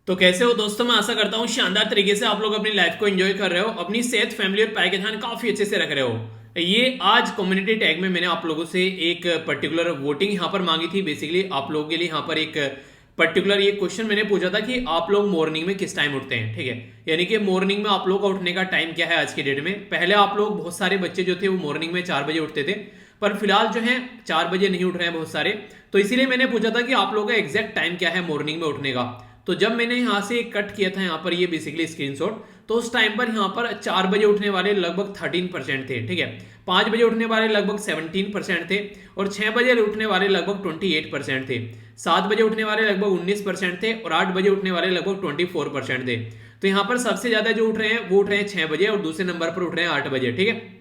तो कैसे हो दोस्तों। मैं आशा करता हूँ शानदार तरीके से आप लोग अपनी लाइफ को एंजॉय कर रहे हो, अपनी सेहत, फैमिली और पाई का ध्यान काफी अच्छे से रख रहे हो। ये आज कम्युनिटी टैग में मैंने आप लोगों से एक पर्टिकुलर वोटिंग यहाँ पर मांगी थी। बेसिकली आप लोगों के लिए यहाँ पर एक पर्टिकुलर ये क्वेश्चन मैंने पूछा था कि आप लोग मॉर्निंग में किस टाइम उठते हैं। ठीक है, यानी कि मॉर्निंग में आप लोग का उठने का टाइम क्या है आज की डेट में। पहले आप लोग बहुत सारे बच्चे जो थे वो मॉर्निंग में 4 बजे उठते थे, पर फिलहाल जो है 4 बजे नहीं उठ रहे हैं बहुत सारे। तो इसीलिए मैंने पूछा था कि आप लोगों का एग्जैक्ट टाइम क्या है मॉर्निंग में उठने का। तो जब मैंने यहाँ से कट किया था यहाँ पर ये बेसिकली स्क्रीनशॉट, तो उस टाइम पर यहाँ पर 4 बजे उठने वाले लगभग 13% थे। ठीक है, 5 बजे उठने वाले लगभग 17% थे, और 6 बजे उठने वाले लगभग 28% थे, 7 बजे उठने वाले लगभग 19% थे, और 8 बजे उठने वाले लगभग 24% थे। तो यहाँ पर सबसे ज्यादा जो उठ रहे हैं वो उठ रहे हैं 6 बजे, और दूसरे नंबर पर उठ रहे हैं 8 बजे। ठीक है,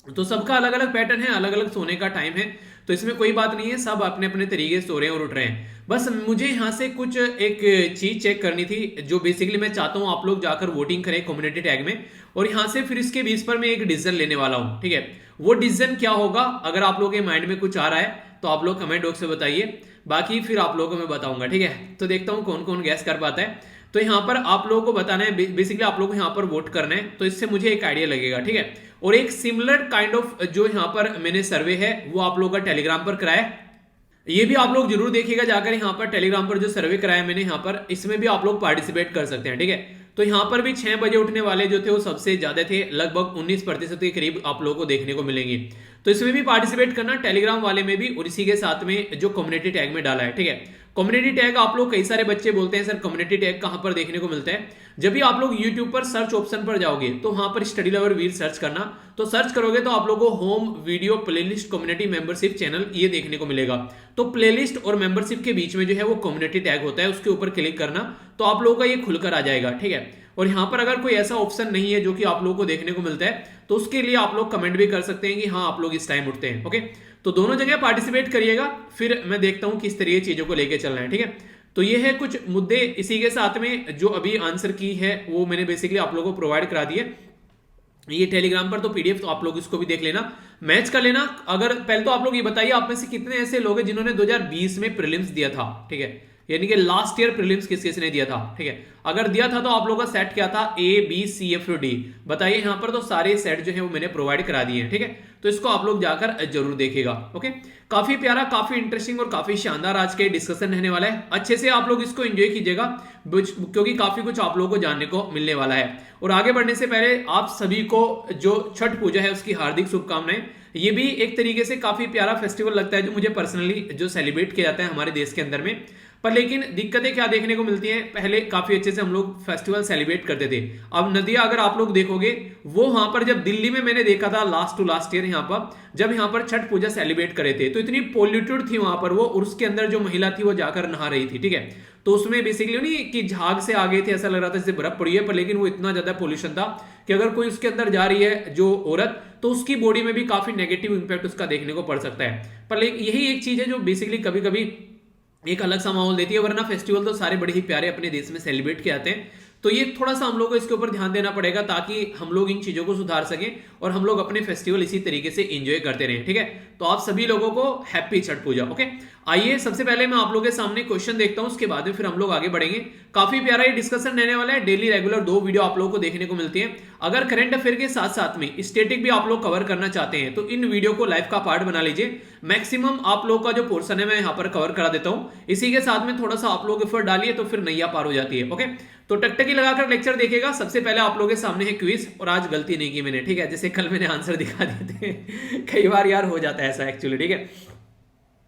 तो सबका अलग अलग पैटर्न है, अलग अलग सोने का टाइम है, तो इसमें कोई बात नहीं है, सब अपने अपने तरीके से सो रहे हैं और उठ रहे हैं। बस मुझे यहाँ से कुछ एक चीज चेक करनी थी, जो बेसिकली मैं चाहता हूँ आप लोग जाकर वोटिंग करें कम्युनिटी टैग में, और यहाँ से फिर इसके बीच पर मैं एक डिसीजन लेने वाला हूँ। ठीक है, वो डिसीजन क्या होगा, अगर आप लोगों के माइंड में कुछ आ रहा है तो आप लोग कमेंट बॉक्स में बताइए, बाकी फिर आप लोगों को मैं बताऊंगा। ठीक है, तो देखता हूँ कौन कौन गैस कर पाता है। तो यहाँ पर आप लोगों को बताना है, बेसिकली आप लोगों को यहाँ पर वोट करना है, तो इससे मुझे एक आइडिया लगेगा। ठीक है, और एक सिमिलर काइंड ऑफ जो यहाँ पर मैंने सर्वे है वो आप लोगों का टेलीग्राम पर कराया है, ये भी आप लोग जरूर देखिएगा जाकर। यहाँ पर टेलीग्राम पर जो सर्वे कराया मैंने यहाँ पर, इसमें भी आप लोग पार्टिसिपेट कर सकते हैं। ठीक है, तो यहाँ पर भी 6 बजे उठने वाले जो थे वो सबसे ज्यादा थे, लगभग 19% के करीब आप लोगों को देखने को मिलेंगे। तो इसमें भी पार्टिसिपेट करना, टेलीग्राम वाले में भी, और इसी के साथ में जो कम्युनिटी टैग में डाला है। ठीक है, कम्युनिटी टैग आप लोग, कई सारे बच्चे बोलते हैं सर कम्युनिटी टैग कहां पर देखने को मिलता है। जब भी आप लोग YouTube पर सर्च ऑप्शन पर जाओगे तो वहां पर स्टडी लवर वीर सर्च करना, तो सर्च करोगे तो आप लोगों को home video playlist community membership channel ये देखने को मिलेगा। तो प्लेलिस्ट और मेंबरशिप के बीच में जो है वो कम्युनिटी टैग होता है, उसके ऊपर क्लिक करना तो आप लोगों का ये खुलकर आ जाएगा। ठीक है, और यहाँ पर अगर कोई ऐसा ऑप्शन नहीं है जो कि आप लोगों को देखने को मिलता है, तो उसके लिए आप लोग कमेंट भी कर सकते हैं कि हाँ आप लोग इस टाइम उठते हैं। ओके, तो दोनों जगह पार्टिसिपेट करिएगा, फिर मैं देखता हूं किस तरीके चीजों को लेके चलना है। ठीक है, तो ये है कुछ मुद्दे। इसी के साथ में जो अभी आंसर की है वो मैंने बेसिकली आप लोगों को प्रोवाइड करा दिए ये टेलीग्राम पर, तो पीडीएफ, तो आप लोग इसको भी देख लेना, मैच कर लेना। अगर पहले तो आप लोग ये बताइए, आप में से कितने ऐसे लोग हैं जिन्होंने 2020 में प्रीलिम्स दिया था। ठीक है, यानी कि लास्ट ईयर प्रीलिम्स किस किस ने दिया था। ठीक है, अगर दिया था तो आप लोगों का सेट क्या था, A B C F D, बताइए। यहाँ पर तो सारे सेट जो है वो मैंने प्रोवाइड करा दिए हैं। ठीक है, तो इसको आप लोग जाकर जरूर देखिएगा। ओके, काफी प्यारा, काफी इंटरेस्टिंग और काफी शानदार आज के डिस्कशन रहने वाला है। अच्छे से आप लोग इसको एंजॉय कीजिएगा, क्योंकि काफी कुछ आप लोगों को जानने को मिलने वाला है। और आगे बढ़ने से पहले आप सभी को जो छठ पूजा है उसकी हार्दिक शुभकामनाएं। ये भी एक तरीके से काफी प्यारा फेस्टिवल लगता है, जो मुझे पर्सनली जो सेलिब्रेट किया जाता है हमारे देश के अंदर में। पर लेकिन दिक्कतें क्या देखने को मिलती हैं, पहले काफी अच्छे से हम लोग फेस्टिवल सेलिब्रेट करते थे। अब नदियां अगर आप लोग देखोगे, वो वहां पर जब दिल्ली में मैंने देखा था लास्ट टू लास्ट ईयर, यहाँ पर जब यहाँ पर छठ पूजा सेलिब्रेट करे थे, तो इतनी पोल्यूटेड थी वहां पर वो, और उसके अंदर जो महिला थी वो जाकर नहा रही थी। ठीक है, तो उसमें बेसिकली नहीं कि झाग से आ गए थे, ऐसा लग रहा था जैसे बर्फ पड़ी है, पर लेकिन वो इतना ज्यादा पोल्यूशन था कि अगर कोई उसके अंदर जा रही है जो औरत, तो उसकी बॉडी में भी काफी नेगेटिव इंपैक्ट उसका देखने को पड़ सकता है। पर यही एक चीज है जो बेसिकली कभी कभी एक अलग सा माहौल देती है, वरना फेस्टिवल तो सारे बड़े ही प्यारे अपने देश में सेलिब्रेट किए जाते हैं। तो ये थोड़ा सा हम लोग को इसके ऊपर ध्यान देना पड़ेगा, ताकि हम लोग इन चीजों को सुधार सकें और हम लोग अपने फेस्टिवल इसी तरीके से एंजॉय करते रहें। ठीक है, तो आप सभी लोगों को हैप्पी छठ पूजा। ओके, आइए सबसे पहले मैं आप लोगों के सामने क्वेश्चन देखता हूं, उसके बाद में फिर हम लोग आगे बढ़ेंगे। काफी प्यारा ये डिस्कशन रहने वाला है, डेली रेगुलर 2 वीडियो आप लोगों को देखने को मिलती है। अगर करंट अफेयर के साथ साथ में स्टैटिक भी आप लोग कवर करना चाहते हैं, तो इन वीडियो को लाइव का पार्ट बना लीजिए। मैक्सिमम आप लोग का जो पोर्शन है मैं यहाँ पर कवर करा देता हूँ, इसी के साथ में थोड़ा सा आप लोग एफर्ट डालिए तो फिर नैया पार हो जाती है। ओके, तो टकटकी लगाकर लेक्चर देखिएगा। सबसे पहले आप लोगों के सामने है क्विज, और आज गलती नहीं की मैंने। ठीक है, जैसे कल मैंने आंसर दिखा दिए थे कई बार यार हो जाता है ऐसा एक्चुअली। ठीक है,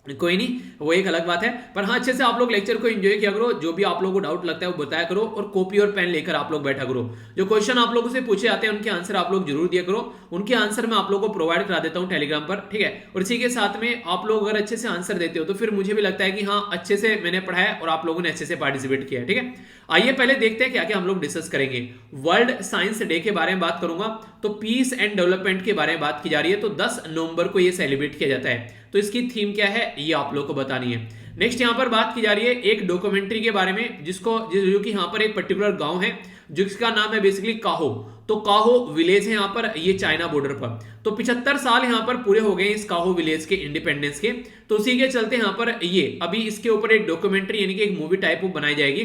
कोई नहीं, वो एक अलग बात है। पर हाँ, अच्छे से आप लोग लेक्चर को एंजॉय किया करो, जो भी आप लोगों को डाउट लगता है वो बताया करो, और कॉपी और पेन लेकर आप लोग बैठा करो। जो क्वेश्चन आप लोगों से पूछे जाते हैं उनके आंसर आप लोग जरूर दिया करो, उनके आंसर मैं आप लोगों को प्रोवाइड करा देता हूँ टेलीग्राम पर। ठीक है, और इसी के साथ में आप लोग अगर अच्छे से आंसर देते हो तो फिर मुझे भी लगता है कि हाँ अच्छे से मैंने पढ़ाया और आप लोगों ने अच्छे से पार्टिसिपेट किया। ठीक है, आइए पहले देखते हैं क्या क्या हम लोग डिस्कस करेंगे। वर्ल्ड साइंस डे के बारे में बात करूंगा, तो पीस एंड डेवलपमेंट के बारे में बात की जा रही है, तो 10 नवंबर को ये सेलिब्रेट किया जाता है। तो इसकी थीम क्या है ये आप लोग को बतानी है। नेक्स्ट यहाँ पर बात की जा रही है एक डॉक्यूमेंट्री के बारे में, जो कि यहाँ पर एक पर्टिकुलर गांव है जिसका नाम है बेसिकली काहो। तो काहो विलेज है यहाँ पर, ये चाइना बॉर्डर पर। तो 75 साल यहाँ पर पूरे हो गए इस काहो विलेज के इंडिपेंडेंस के। तो उसी के चलते यहाँ पर ये अभी इसके ऊपर एक डॉक्यूमेंट्री यानी कि एक मूवी टाइप बनाई जाएगी,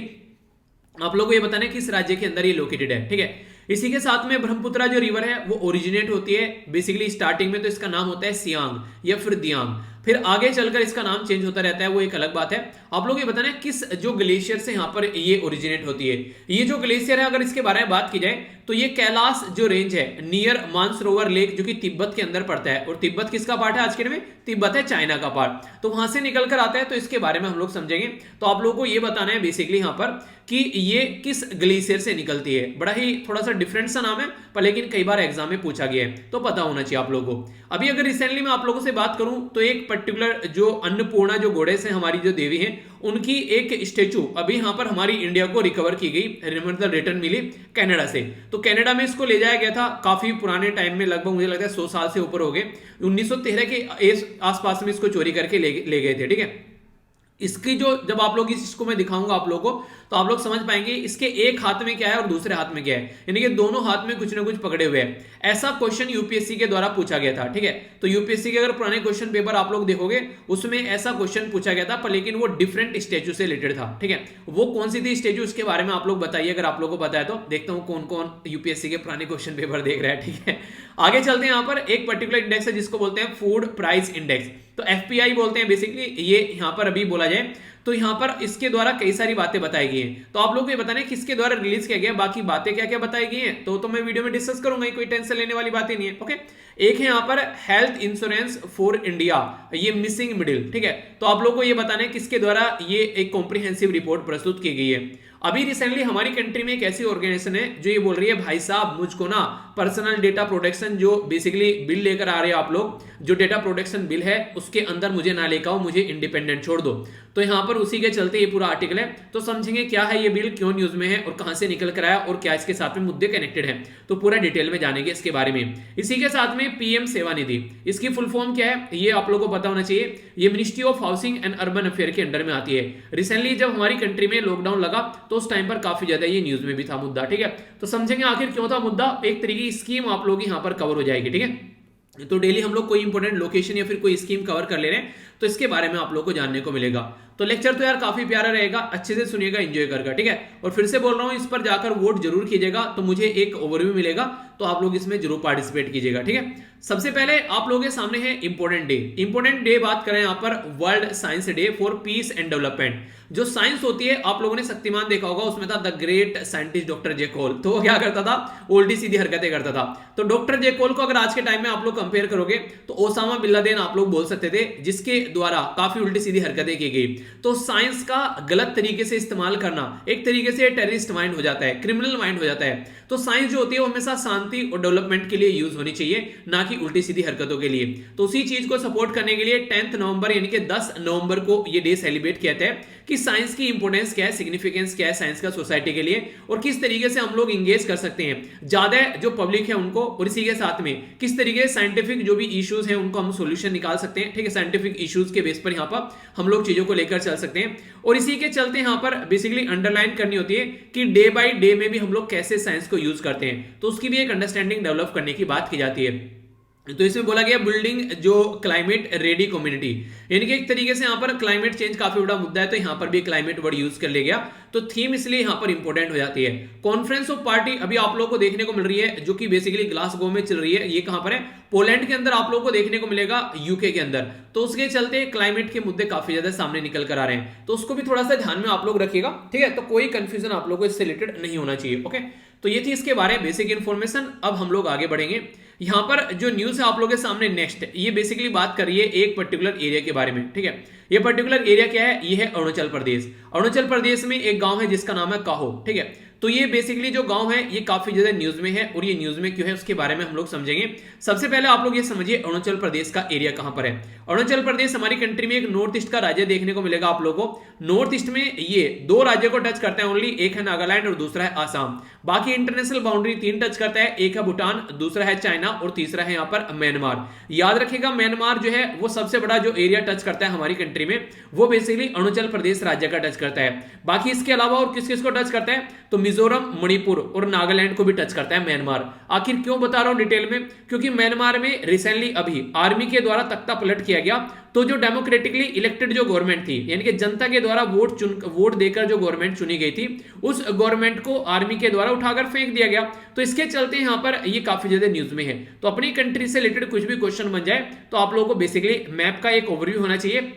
आप लोगों को ये बताना है किस राज्य के अंदर ये लोकेटेड है, ठीक है। इसी के साथ में ब्रह्मपुत्रा जो रिवर है वो ओरिजिनेट होती है बेसिकली स्टार्टिंग में तो इसका नाम होता है सियांग या फिर दियांग, फिर आगे चलकर इसका नाम चेंज होता रहता है, वो एक अलग बात है। आप लोग ये बताना है किस जो ग्लेशियर से यहाँ पर ये ओरिजिनेट होती है। ये जो ग्लेशियर है अगर इसके बारे में बात की जाए तो ये कैलाश जो रेंज है नियर मानसरोवर लेक जो कि तिब्बत के अंदर पड़ता है, और तिब्बत किसका पार्ट है आज के डेट में, तिब्बत है चाइना का पार्ट, तो वहां से निकल कर आता है, तो इसके बारे में हम लोग समझेंगे। तो आप लोगों को ये बताना है बेसिकली यहाँ पर कि ये किस ग्लेशियर से निकलती है। बड़ा ही थोड़ा सा डिफरेंट सा नाम है पर लेकिन कई बार एग्जाम में पूछा गया है तो पता होना चाहिए आप लोगों को। अभी अगर रिसेंटली मैं आप लोगों से बात करूं तो एक पर्टिकुलर जो अन्नपूर्णा जो गोडेस है हमारी जो देवी हैं उनकी एक स्टेचू अभी यहाँ पर हमारी इंडिया को रिकवर की गई, मतलब रिटर्न मिली कनाडा से। तो कनाडा में इसको ले जाया गया था काफी पुराने टाइम में, लगभग मुझे लगता है 100 साल से ऊपर हो गए, 1913 के आसपास में इसको चोरी करके ले गए थे, ठीक है। इसकी जो जब आप लोग इसको मैं दिखाऊंगा आप लोगों को तो आप लोग समझ पाएंगे इसके एक हाथ में क्या है और दूसरे हाथ में क्या है, यानी कि दोनों हाथ में कुछ ना कुछ पकड़े हुए हैं। ऐसा क्वेश्चन यूपीएससी के द्वारा पूछा गया था, ठीक है। तो यूपीएससी के अगर पुराने क्वेश्चन पेपर आप लोग देखोगे उसमें ऐसा क्वेश्चन पूछा गया था, पर लेकिन वो डिफरेंट स्टेचू से रिलेटेड था, ठीक है। वो कौन सी थी स्टेचू उसके बारे में आप लोग बताइए अगर आप लोग को पता है तो। देखता हूं कौन कौन यूपीएससी के पुराने क्वेश्चन पेपर देख रहा है, ठीक है। आगे चलते हैं। यहाँ पर एक पर्टिकुलर इंडेक्स है जिसको बोलते हैं फूड प्राइस इंडेक्स, तो एफपीआई बोलते हैं बेसिकली, ये यहाँ पर अभी बोला जाए तो यहाँ पर इसके द्वारा कई सारी बातें बताई गई हैं। तो आप लोग को ये बताना है किसके द्वारा रिलीज किया गया, बाकी बातें क्या क्या बताई गई हैं तो मैं वीडियो में डिस्कस करूंगा, कोई टेंशन लेने वाली बातें नहीं है, ओके। एक है यहाँ पर हेल्थ इंश्योरेंस फॉर इंडिया, ये मिसिंग मिडिल, ठीक है। तो आप लोग को ये बताना है किसके द्वारा ये एक कॉम्प्रिहेंसिव रिपोर्ट प्रस्तुत की गई है। अभी रिसेंटली हमारी कंट्री में एक ऐसी ऑर्गेनाइजेशन है जो ये बोल रही है भाई साहब मुझको ना पर्सनल डेटा प्रोटेक्शन जो बेसिकली बिल लेकर आ रहे हो आप लोग, जो डेटा प्रोटेक्शन बिल है उसके अंदर मुझे ना लेकर आओ, मुझे इंडिपेंडेंट छोड़ दो। तो यहां पर उसी के चलते ये पूरा आर्टिकल है, तो समझेंगे क्या है ये बिल, क्यों न्यूज में है और कहां से निकल कर आया और क्या इसके साथ में मुद्दे कनेक्टेड हैं, तो पूरा डिटेल में जानेंगे इसके बारे में। इसी के साथ में पीएम सेवा निधि, इसकी फुल फॉर्म क्या है ये आप लोगों को पता होना चाहिए। ये ministry of housing and urban affair के अंडर में आती है। रिसेंटली जब हमारी कंट्री में लॉकडाउन लगा तो उस टाइम पर काफी ज्यादा ये न्यूज में भी था मुद्दा, ठीक है। तो समझेंगे आखिर क्यों था मुद्दा, एक तरीके की स्कीम आप लोग यहां पर कवर हो जाएगी, ठीक है। तो डेली हम लोग कोई इंपॉर्टेंट लोकेशन या फिर कोई स्कीम कवर कर ले रहे हैं तो इसके बारे में आप लोग को जानने को मिलेगा। तो लेक्चर तो यार काफी प्यारा रहेगा, अच्छे से सुनिएगा, एंजॉय करके, ठीक है। और फिर से बोल रहा हूं इस पर जाकर वोट जरूर कीजिएगा तो मुझे एक ओवरव्यू मिलेगा, तो आप लोग इसमें जरूर पार्टिसिपेट कीजिएगा, ठीक है। सबसे पहले आप लोगों के सामने है इंपॉर्टेंट डे। इंपॉर्टेंट डे बात करें यहाँ पर world science day for piece and development. जो साइंस होती है आप लोगों ने शक्तिमान देखा होगा, उसमें था द ग्रेट साइंटिस्ट डॉक्टर जेकोल, तो वो क्या करता था, उल्टी सीधी हरकतें करता था। तो डॉक्टर जेकोल को अगर आज के टाइम में आप लोग कंपेयर करोगे तो ओसामा बिन लादेन आप लोग बोल सकते थे, जिसके द्वारा काफी उल्टी सीधी हरकतें की गई। तो साइंस का गलत तरीके से इस्तेमाल करना एक तरीके से टेररिस्ट माइंड हो जाता है, क्रिमिनल माइंड हो जाता है। तो साइंस जो होती है वो हमेशा शांति और डेवलपमेंट के लिए यूज होनी चाहिए, ना कि उल्टी सीधी हरकतों के लिए। तो उसी चीज को सपोर्ट करने के लिए 10 नवंबर यानी कि 10 नवंबर को ये डे सेलिब्रेट किया जाता है कि साइंस की इंपोर्टेंस क्या है, सिग्निफिकेंस क्या है साइंस का सोसाइटी के लिए, और किस तरीके से हम लोग इंगेज कर सकते हैं ज्यादा जो पब्लिक है उनको, और इसी के साथ में किस तरीके से साइंटिफिक जो भी इश्यूज हैं उनको हम सोल्यूशन निकाल सकते हैं, ठीक है। साइंटिफिक इश्यूज के बेस पर यहाँ पर हम लोग चीजों को लेकर चल सकते हैं। और इसी के चलते यहाँ पर बेसिकली अंडरलाइन करनी होती है कि डे बाय डे में भी हम लोग कैसे साइंस को यूज करते हैं, तो उसकी भी एक अंडरस्टैंडिंग डेवलप करने की बात की जाती है। तो इसमें बोला गया बिल्डिंग जो क्लाइमेट रेडी कम्युनिटी, यानी कि एक तरीके से यहाँ पर क्लाइमेट चेंज काफी बड़ा मुद्दा है, तो यहाँ पर भी क्लाइमेट वर्ड यूज कर लिया गया, तो थीम इसलिए यहाँ पर इंपॉर्टेंट हो जाती है। कॉन्फ्रेंस ऑफ पार्टी अभी आप लोगों को देखने को मिल रही है जो कि बेसिकली ग्लासगो में चल रही है। ये कहां पर है, पोलैंड के अंदर आप लोगों को देखने को मिलेगा, यूके के अंदर। तो उसके चलते क्लाइमेट के मुद्दे काफी ज्यादा सामने निकल कर आ रहे हैं, तो उसको भी थोड़ा सा ध्यान में आप लोग रखिएगा, ठीक है। तो कोई कंफ्यूजन आप लोगों को इससे रिलेटेड नहीं होना चाहिए, ओके। तो ये थी इसके बारे में बेसिक इंफॉर्मेशन। अब हम लोग आगे बढ़ेंगे। यहां पर जो न्यूज है आप लोगों के सामने नेक्स्ट, ये बेसिकली बात कर रही है एक पर्टिकुलर एरिया के बारे में, ठीक है। ये पर्टिकुलर एरिया क्या है, ये है अरुणाचल प्रदेश। अरुणाचल प्रदेश में एक गांव है जिसका नाम है काहो, ठीक है। तो ये बेसिकली जो गांव है ये काफी ज्यादा न्यूज में है, और ये न्यूज में क्यों है उसके बारे में हम लोग समझेंगे। सबसे पहले आप लोग ये समझिए अरुणाचल प्रदेश का एरिया कहां पर है। अरुणाचल प्रदेश हमारी कंट्री में एक नॉर्थ ईस्ट का राज्य देखने को मिलेगा आप लोगों को। नॉर्थ ईस्ट में ये दो राज्यों को टच करता है ओनली, एक है नागालैंड और दूसरा है आसाम। बाकी इंटरनेशनल बाउंड्री 3 टच करता है, एक है भूटान, दूसरा है चाइना और तीसरा है यहाँ पर म्यांमार। याद रखिएगा म्यांमार जो है वो सबसे बड़ा जो एरिया टच करता है हमारी कंट्री में, वो बेसिकली अरुणाचल प्रदेश राज्य का टच करता है। बाकी इसके अलावा और किस किस को टच करता है, तो मिजोरम, मणिपुर और नागालैंड को भी टच करता है म्यांमार। आखिर क्यों बता रहा हूं डिटेल में, क्योंकि म्यांमार में रिसेंटली अभी आर्मी के द्वारा तख्ता पलट किया गया। तो जो डेमोक्रेटिकली इलेक्टेड जो गवर्नमेंट थी, यानी कि जनता के द्वारा वोट देकर जो गवर्नमेंट चुनी गई थी, उस गवर्नमेंट को आर्मी के द्वारा उठाकर फेंक दिया गया। तो इसके चलते यहाँ पर ये काफी ज्यादा न्यूज में है। तो अपनी कंट्री से रिलेटेड कुछ भी क्वेश्चन बन जाए तो आप लोगों को बेसिकली मैप का एक ओवरव्यू होना चाहिए,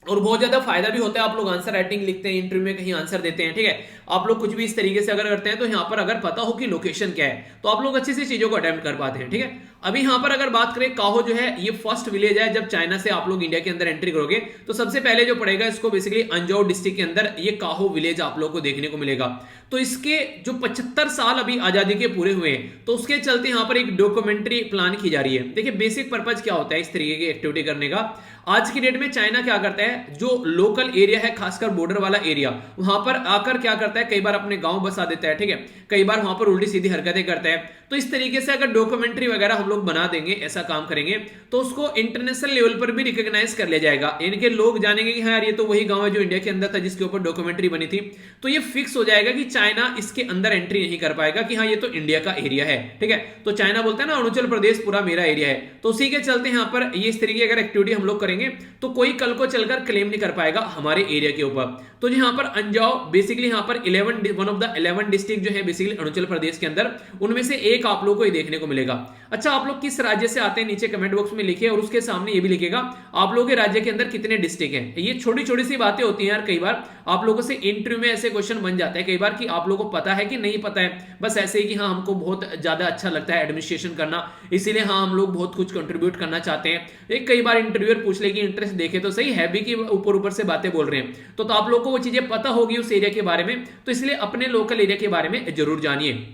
और बहुत ज्यादा फायदा भी होता है। आप लोग आंसर राइटिंग लिखते हैं, इंटरव्यू में कहीं आंसर देते हैं, ठीक है, आप लोग कुछ भी इस तरीके से अगर करते हैं तो यहाँ पर अगर पता हो कि लोकेशन क्या है तो आप लोग अच्छे से चीजों को अटेम्प्ट कर पाते हैं, ठीक है। अभी यहाँ पर अगर बात करें, काहो जो है ये फर्स्ट विलेज है। जब चाइना से आप लोग इंडिया के अंदर एंट्री करोगे तो सबसे पहले जो पड़ेगा इसको बेसिकली अंजौ डिस्ट्रिक्ट के अंदर ये काहो विलेज आप लोग को देखने को मिलेगा। तो इसके जो 75 साल अभी आजादी के पूरे हुए हैं, तो उसके चलते यहाँ पर एक डॉक्यूमेंट्री प्लान की जा रही है। देखिए बेसिक पर्पज क्या होता है इस तरीके की एक्टिविटी करने का। आज की डेट में चाइना क्या करता है, जो लोकल एरिया है खासकर बॉर्डर वाला एरिया, वहां पर आकर क्या करता है, कई बार अपने गांव बसा देता है, ठीक है, कई बार वहां पर उल्टी सीधी हरकतें करता है। तो इस तरीके से अगर डॉक्यूमेंट्री वगैरह हम लोग बना देंगे, ऐसा काम करेंगे, तो उसको इंटरनेशनल लेवल पर भी रिकॉग्नाइज कर लिया जाएगा। इनके लोग जानेंगे कि हाँ यार ये तो वही गांव है जो इंडिया के अंदर था जिसके ऊपर डॉक्यूमेंट्री बनी थी। तो ये फिक्स हो जाएगा कि चाइना इसके अंदर एंट्री नहीं कर पाएगा कि हाँ ये तो इंडिया का एरिया है, ठीक है। तो चाइना बोलता है ना अरुणाचल प्रदेश पूरा मेरा एरिया है। तो उसी के चलते यहाँ पर ये इस तरीके की अगर एक्टिविटी हम लोग करेंगे तो कोई कल को चलकर क्लेम नहीं कर पाएगा हमारे एरिया के ऊपर। तो यहाँ पर अंजाव बेसिकली यहाँ पर 11 ऑफ द 11 डिस्ट्रिक्ट जो है बेसिकली अरुणाचल प्रदेश के अंदर, उनमें से एक आप लोग को देखने को मिलेगा। अच्छा, आप लोग किस राज्य से आते हैं नीचे कमेंट बॉक्स में लिखिए, और उसके सामने ये भी लिखेगा आप लोगों के राज्य के अंदर कितने डिस्ट्रिक्ट हैं। ये छोटी छोटी सी बातें होती हैं यार, कई बार आप लोगों से इंटरव्यू में ऐसे क्वेश्चन बन जाते हैं कई बार कि आप लोगों को पता है कि नहीं पता है, बस ऐसे ही कि हाँ हमको बहुत ज्यादा अच्छा लगता है एडमिनिस्ट्रेशन करना, इसीलिए हाँ हम लोग बहुत कुछ कंट्रीब्यूट करना चाहते हैं। एक कई बार इंटरव्यूअर पूछ ले कि इंटरेस्ट देखे तो सही है भी कि ऊपर ऊपर से बातें बोल रहे हैं। तो आप लोग को वो चीजें पता होगी उस एरिया के बारे में, तो इसलिए अपने लोकल एरिया के बारे में जरूर जानिए।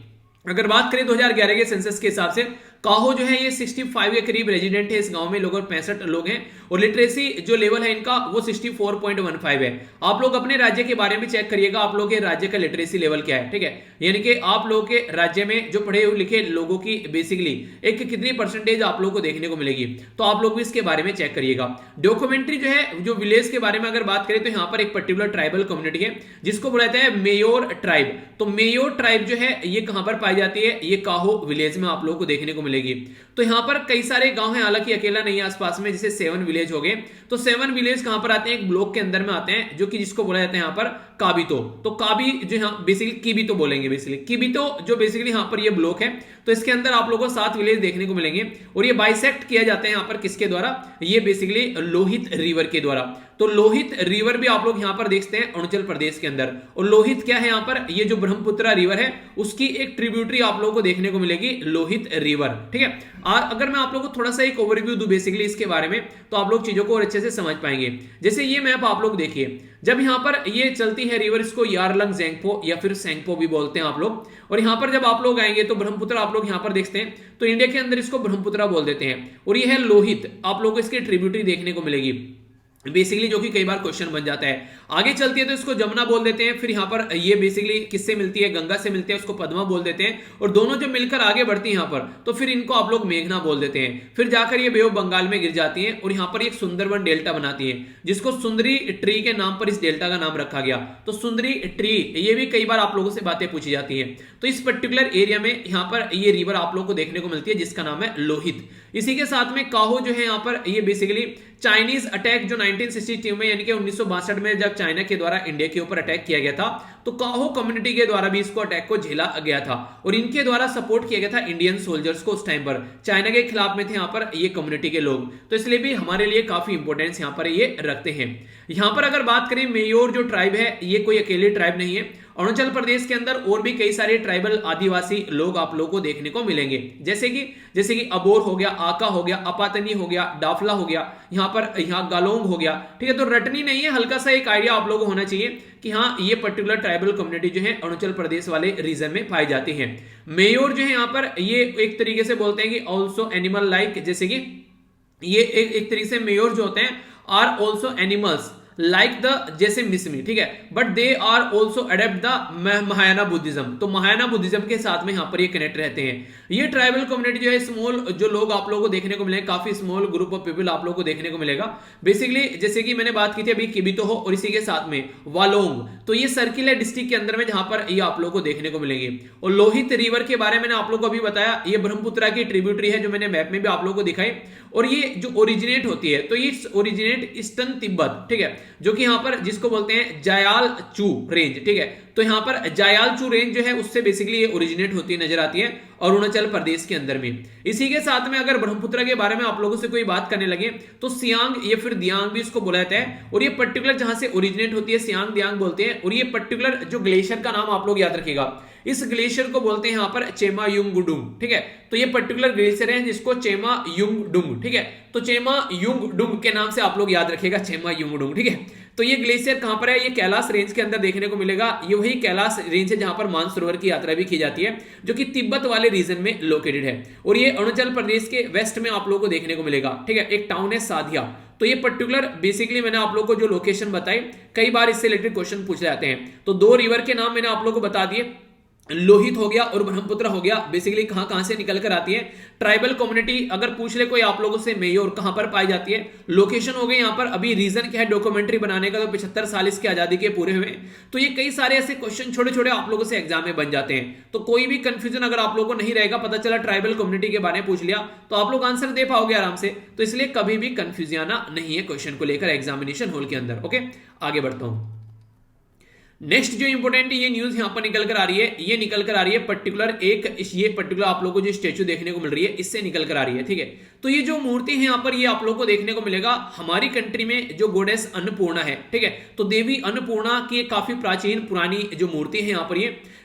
अगर बात करें 2011 के सेंसस के हिसाब से, काहो जो है ये 65 के करीब रेजिडेंट है इस गांव में, लोग 65 लोग हैं, और लिटरेसी जो लेवल है इनका वो 64.15 है। आप लोग अपने राज्य के बारे में चेक करिएगा, आप लोग के राज्य का लिटरेसी लेवल क्या है, ठीक है, यानी कि आप लोग के राज्य में जो पढ़े लिखे लोगों की बेसिकली एक कितनी परसेंटेज आप लोग को देखने को मिलेगी, तो आप लोग भी इसके बारे में चेक करिएगा। डॉक्यूमेंट्री जो है जो विलेज के बारे में अगर बात करें तो यहाँ पर एक पर्टिकुलर ट्राइबल कम्युनिटी है जिसको बुलाते हैं मेयोर ट्राइब। तो मेयोर ट्राइब जो है ये कहां पर पाई जाती है, ये काहो विलेज में आप लोग को देखने को मिलेगी। तो यहां पर कई सारे गांव हैं, हालांकि अकेला नहीं है आसपास में, जैसे 7 विलेज हो गए। तो 7 विलेज कहां पर आते हैं, एक ब्लॉक के अंदर में आते हैं, जो कि जिसको बोला जाता है यहां पर काबितो। तो काबी जो यहाँ बेसिकली कीबितो बोलेंगे, बेसिकली कीबितो जो बेसिकली यहां पर ये ब्लॉक है। तो इसके अंदर आप लोगों को 7 विलेज देखने को मिलेंगे, और ये बाइसेक्ट किया जाता है यहाँ पर किसके द्वारा, ये बेसिकली लोहित रिवर के द्वारा। तो लोहित रिवर भी आप लोग यहां पर देखते हैं अरुणाचल प्रदेश के अंदर, और लोहित क्या है यहाँ पर, ये जो ब्रह्मपुत्र रिवर है उसकी एक ट्रिब्यूटरी आप लोगों को देखने को मिलेगी, लोहित रिवर, ठीक है। अगर मैं आप लोगों को थोड़ा सा एक ओवरव्यू दूं बेसिकली इसके बारे में, तो आप लोग चीजों को और अच्छे से समझ पाएंगे। जैसे ये मैप आप लोग देखिए, जब यहां पर ये चलती है रिवर, इसको यारलंग जेंगपो या फिर सेंगपो भी बोलते हैं आप लोग, और यहां पर जब आप लोग आएंगे तो ब्रह्मपुत्र आप लोग यहां पर देखते हैं, तो इंडिया के अंदर इसको ब्रह्मपुत्र बोल देते हैं, और ये है लोहित, आप लोग को इसकी ट्रिब्यूटरी देखने को मिलेगी बेसिकली, जो कि कई बार क्वेश्चन बन जाता है। आगे चलती है तो इसको जमुना बोल देते हैं, फिर यहाँ पर ये बेसिकली किससे मिलती है, गंगा से मिलती है, उसको पद्मा बोल देते हैं, और दोनों जब मिलकर आगे बढ़ती है यहाँ पर तो फिर इनको आप लोग मेघना बोल देते हैं। फिर जाकर ये बे ऑफ बंगाल में गिर जाती है, और यहाँ पर एक सुंदरवन डेल्टा बनाती है, जिसको सुंदरी ट्री के नाम पर इस डेल्टा का नाम रखा गया। तो सुंदरी ट्री ये भी कई बार आप लोगों से बातें पूछी जाती है। तो इस पर्टिकुलर एरिया में यहाँ पर ये रिवर आप लोग को देखने को मिलती है जिसका नाम है लोहित। इसी के साथ में काहो जो है यहाँ पर ये बेसिकली चाइनीज अटैक जो 1962 में यानी कि 1962 में जब चाइना के द्वारा इंडिया के ऊपर अटैक किया गया था, तो काहो कम्युनिटी के द्वारा भी इसको अटैक को झेला गया था, और इनके द्वारा सपोर्ट किया गया था इंडियन सोल्जर्स को। उस टाइम पर चाइना के खिलाफ में थे यहाँ पर ये कम्युनिटी के लोग, तो इसलिए भी हमारे लिए काफी इंपोर्टेंस यहाँ पर ये रखते हैं। यहाँ पर अगर बात करें मेयोर जो ट्राइब है, ये कोई अकेले ट्राइब नहीं है, अरुणाचल प्रदेश के अंदर और भी कई सारे ट्राइबल आदिवासी लोग आप लोगों को देखने को मिलेंगे, जैसे कि अबोर हो गया, आका हो गया, अपातनी हो गया, डाफला हो गया, यहाँ गालोंग हो गया, ठीक है। तो रटनी नहीं है, हल्का सा एक आइडिया आप लोगों को होना चाहिए कि हाँ ये पर्टिकुलर ट्राइबल कम्युनिटी जो है अरुणाचल प्रदेश वाले रीजन में पाई जाती है। मेयोर जो है यहाँ पर ये एक तरीके से बोलते हैं कि ऑल्सो एनिमल लाइक, जैसे कि ये एक तरीके से मेयोर जो होते हैं are also animals like the जैसे मिसमी, ठीक है, but they are also adept the Mahayana Buddhism, तो महायाना बुद्धिज्म के साथ में यहाँ पर ये कनेक्ट रहते हैं। ये ट्राइबल कम्युनिटी जो है, स्मॉल जो लोग आप लोगों को देखने को मिलेंगे, काफी स्मॉल ग्रुप ऑफ पीपल आप लोगों को देखने को मिलेगा। बेसिकली जैसे कि मैंने बात की थी अभी किबितो हो और इसी के साथ में वालोंग, तो ये सर्किल है डिस्ट्रिक्ट के अंदर में जहां पर ये आप लोगों को देखने को मिलेगी। और लोहित रिवर के बारे में मैंने आप लोगों को अभी बताया, ये ब्रह्मपुत्रा की ट्रिब्यूटरी है जो मैंने मैप में भी आप लोगों को दिखाई। और ये जो ओरिजिनेट होती है तो ये ओरिजिनेट ईस्टर्न तिब्बत, ठीक है, जो कि यहां पर जिसको बोलते हैं जायाल चू रेंज, ठीक है, तो यहां पर जायाल चू रेंज जो है उससे बेसिकली ये ओरिजिनेट होती नजर आती है अरुणाचल प्रदेश के अंदर में। इसी के साथ में अगर ब्रह्मपुत्र के बारे में आप लोगों से कोई बात करने लगे तो सियांग या फिर दियांग भी इसको बोला जाता है, और ये पर्टिकुलर जहां से ओरिजिनेट होती है सियांग दियांग बोलते हैं। और ये पर्टिकुलर जो ग्लेशियर का नाम आप लोग याद रखिएगा, इस ग्लेशियर को बोलते हैं यहाँ पर चेमा युंगडुंग, ठीक है, तो ये पर्टिकुलर ग्लेशियर है जिसको चेमा युंगडुंग, ठीक है, तो चेमा युंगडुंग के नाम से आप लोग याद रखिएगा, चेमा युंगडुंग, ठीक है। तो ये ग्लेशियर कहां पर है, ये कैलाश रेंज के अंदर देखने को मिलेगा। ये वही कैलाश रेंज है जहां पर मानसरोवर की यात्रा भी की जाती है, जो कि तिब्बत वाले रीजन में लोकेटेड है। और ये अरुणाचल प्रदेश के वेस्ट में आप लोगों को देखने को मिलेगा, ठीक है, एक टाउन है साधिया। तो ये पर्टिकुलर बेसिकली मैंने आप लोगों को जो लोकेशन बताई, कई बार इससे रिलेटेड क्वेश्चन पूछे जाते हैं। तो दो रिवर के नाम मैंने आप लोगों को बता दिए, लोहित हो गया और ब्रह्मपुत्र हो गया। बेसिकली कहां कहां से निकल कर आती है, ट्राइबल कम्युनिटी अगर पूछ ले कोई आप लोगों से मेयोर कहां पर पाई जाती है, लोकेशन हो गई यहां पर। अभी रीजन क्या है डॉक्यूमेंट्री बनाने का, तो 75 साल इसकी आजादी के पूरे हुए। तो ये कई सारे ऐसे क्वेश्चन छोटे छोटे आप लोगों से एग्जाम में बन जाते हैं। तो कोई भी कंफ्यूजन अगर आप लोगों को नहीं रहेगा, पता चला ट्राइबल कम्युनिटी के बारे में पूछ लिया, तो आप लोग आंसर दे पाओगे आराम से। तो इसलिए कभी भी कंफ्यूजन आना नहीं है क्वेश्चन को लेकर एग्जामिनेशन हॉल के अंदर। ओके, आगे बढ़ता हूं। नेक्स्ट जो इंपोर्टेंट ये न्यूज यहां पर निकल कर आ रही है, ये निकल कर आ रही है पर्टिकुलर ये पर्टिकुलर आप लोगों को जो स्टेचू देखने को मिल रही है, इससे निकल कर आ रही है, ठीक है। तो ये जो मूर्ति है यहां पर, ये आप लोगों को देखने को मिलेगा हमारी कंट्री में जो गॉडेस अन्नपूर्णा है, ठीक है, तो देवी अन्नपूर्णा की काफी प्राचीन पुरानी जो मूर्ति है यहां पर,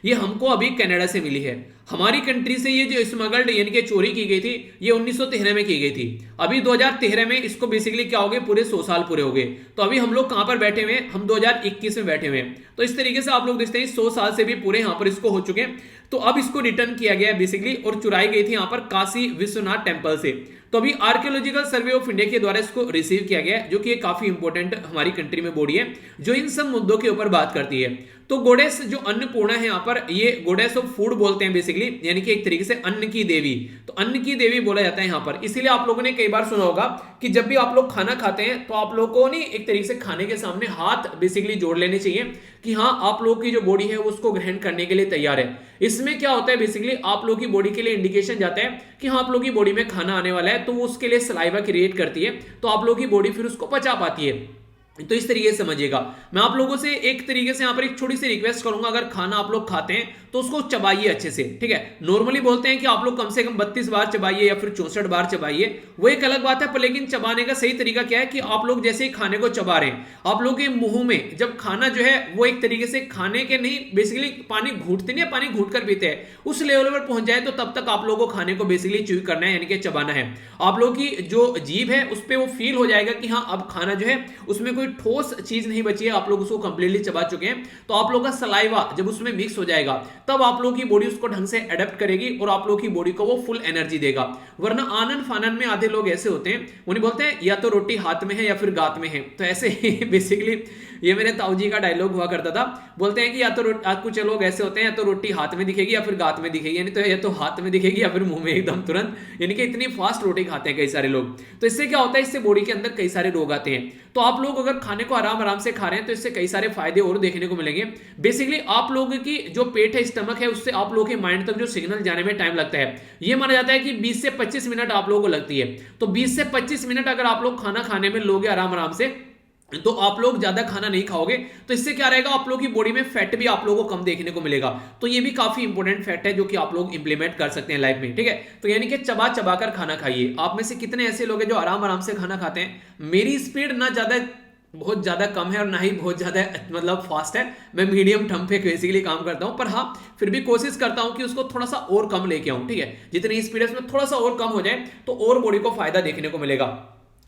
ये हमको अभी कनाडा से मिली है। हमारी कंट्री से ये जो स्मगल्ड यानी कि चोरी की गई थी, ये 1913 में की गई थी। अभी 2013 में इसको बेसिकली क्या हो गए, पूरे 100 साल पूरे हो गए। तो अभी हम लोग कहां पर बैठे हुए हैं, हम 2021 में बैठे हुए हैं। तो इस तरीके से आप लोग देखते हैं 100 साल से भी पूरे यहां पर इसको हो चुके हैं। तो अब इसको रिटर्न किया गया है बेसिकली, और चुराई गई थी यहां पर काशी विश्वनाथ टेम्पल से। तो अभी आर्कियोलॉजिकल सर्वे ऑफ इंडिया के द्वारा इसको रिसीव किया गया है, जो कि एक काफी इंपॉर्टेंट हमारी कंट्री में बॉडी है जो इन सब मुद्दों के ऊपर बात करती है। तो गोडेस जो अन्नपूर्णा है यहाँ पर, ये गोडेस ऑफ फूड बोलते हैं बेसिकली, यानी कि एक तरीके से अन्न की देवी। तो अन्न की देवी बोला जाता है यहाँ पर। इसीलिए आप लोगों ने कई बार सुना होगा कि जब भी आप लोग खाना खाते हैं तो आप लोगों को नहीं एक तरीके से खाने के सामने हाथ बेसिकली जोड़ लेने चाहिए कि हाँ आप लोग की जो बॉडी है वो उसको ग्रहण करने के लिए तैयार है। इसमें क्या होता है बेसिकली, आप लोग की बॉडी के लिए इंडिकेशन जाता है कि हाँ आप लोग की बॉडी में खाना आने वाला है, तो वो उसके लिए सलाइवा क्रिएट करती है, तो आप लोग की बॉडी फिर उसको पचा पाती है। तो इस तरीके से समझिएगा। मैं आप लोगों से एक तरीके से यहाँ पर एक छोटी सी रिक्वेस्ट करूंगा, अगर खाना आप लोग खाते हैं तो उसको चबाइए अच्छे से, ठीक है। नॉर्मली बोलते हैं कि आप लोग कम से कम 32 बार चबाइए या फिर 64 बार चबाइए, वो एक अलग बात है, पर लेकिन चबाने का सही तरीका क्या है कि आप लोग जैसे ही खाने को चबा रहे हैं, आप लोग के मुंह में जब खाना जो है वो एक तरीके से खाने के नहीं बेसिकली पानी घूटते नहीं, पानी घूट कर पीते हैं, उस लेवल पर पहुंच जाए तो तब तक आप लोगों को खाने को बेसिकली च्यू करना है, यानी कि चबाना है। आप लोगों की जो जीभ है उस पर वो फील हो जाएगा कि हाँ अब खाना जो है उसमें कोई ठोस चीज नहीं बची है, आप लोग उसको कंप्लीटली चबा चुके हैं। तो आप लोग का सलाइवा जब उसमें मिक्स हो जाएगा तब आप लोग की बॉडी उसको ढंग से अडेप्ट करेगी और आप लोग की बॉडी को वो फुल एनर्जी देगा। वरना आनंद फानन में आधे लोग ऐसे होते हैं, उन्हें बोलते हैं या तो रोटी हाथ में है या फिर गात में है। तो ऐसे ही बेसिकली ये मेरे ताऊजी का डायलॉग हुआ करता था, बोलते हैं कि या तो कुछ लोग ऐसे होते हैं या तो रोटी हाथ में दिखेगी या फिर गात में दिखेगी, यानी तो या तो हाथ में दिखेगी या फिर मुंह में एकदम तुरंत, यानी कि इतनी फास्ट रोटी खाते हैं कई सारे लोग। तो इससे क्या होता है, इससे बॉडी के अंदर कई सारे रोग आते हैं। तो आप लोग अगर खाने को आराम आराम से खा रहे हैं तो इससे कई सारे फायदे और देखने को मिलेंगे। बेसिकली आप लोगों की जो पेट है, स्टमक है, उससे आप लोगों के माइंड तक जो सिग्नल जाने में टाइम लगता है, ये माना जाता है कि 20 से 25 मिनट आप लोगों को लगती है। तो 20 से 25 मिनट अगर आप लोग खाना खाने में लोगे आराम आराम से, तो आप लोग ज्यादा खाना नहीं खाओगे। तो इससे क्या रहेगा, आप लोगों की बॉडी में फैट भी आप लोगों को कम देखने को मिलेगा। तो ये भी काफी इंपॉर्टेंट फैक्ट है जो कि आप लोग इंप्लीमेंट कर सकते हैं लाइफ में, ठीक है। तो यानी कि चबा चबा कर खाना खाइए। आप में से कितने ऐसे लोग हैं जो आराम आराम से खाना खाते हैं? मेरी स्पीड ना ज्यादा बहुत ज्यादा कम है और ना ही बहुत ज्यादा मतलब फास्ट है, मैं मीडियम टर्म पे बेसिकली काम करता हूं, पर हाँ फिर भी कोशिश करता हूं कि उसको थोड़ा सा और कम लेके आऊं, ठीक है। जितनी स्पीड है उसमें थोड़ा सा और कम हो जाए तो और बॉडी को फायदा देखने को मिलेगा।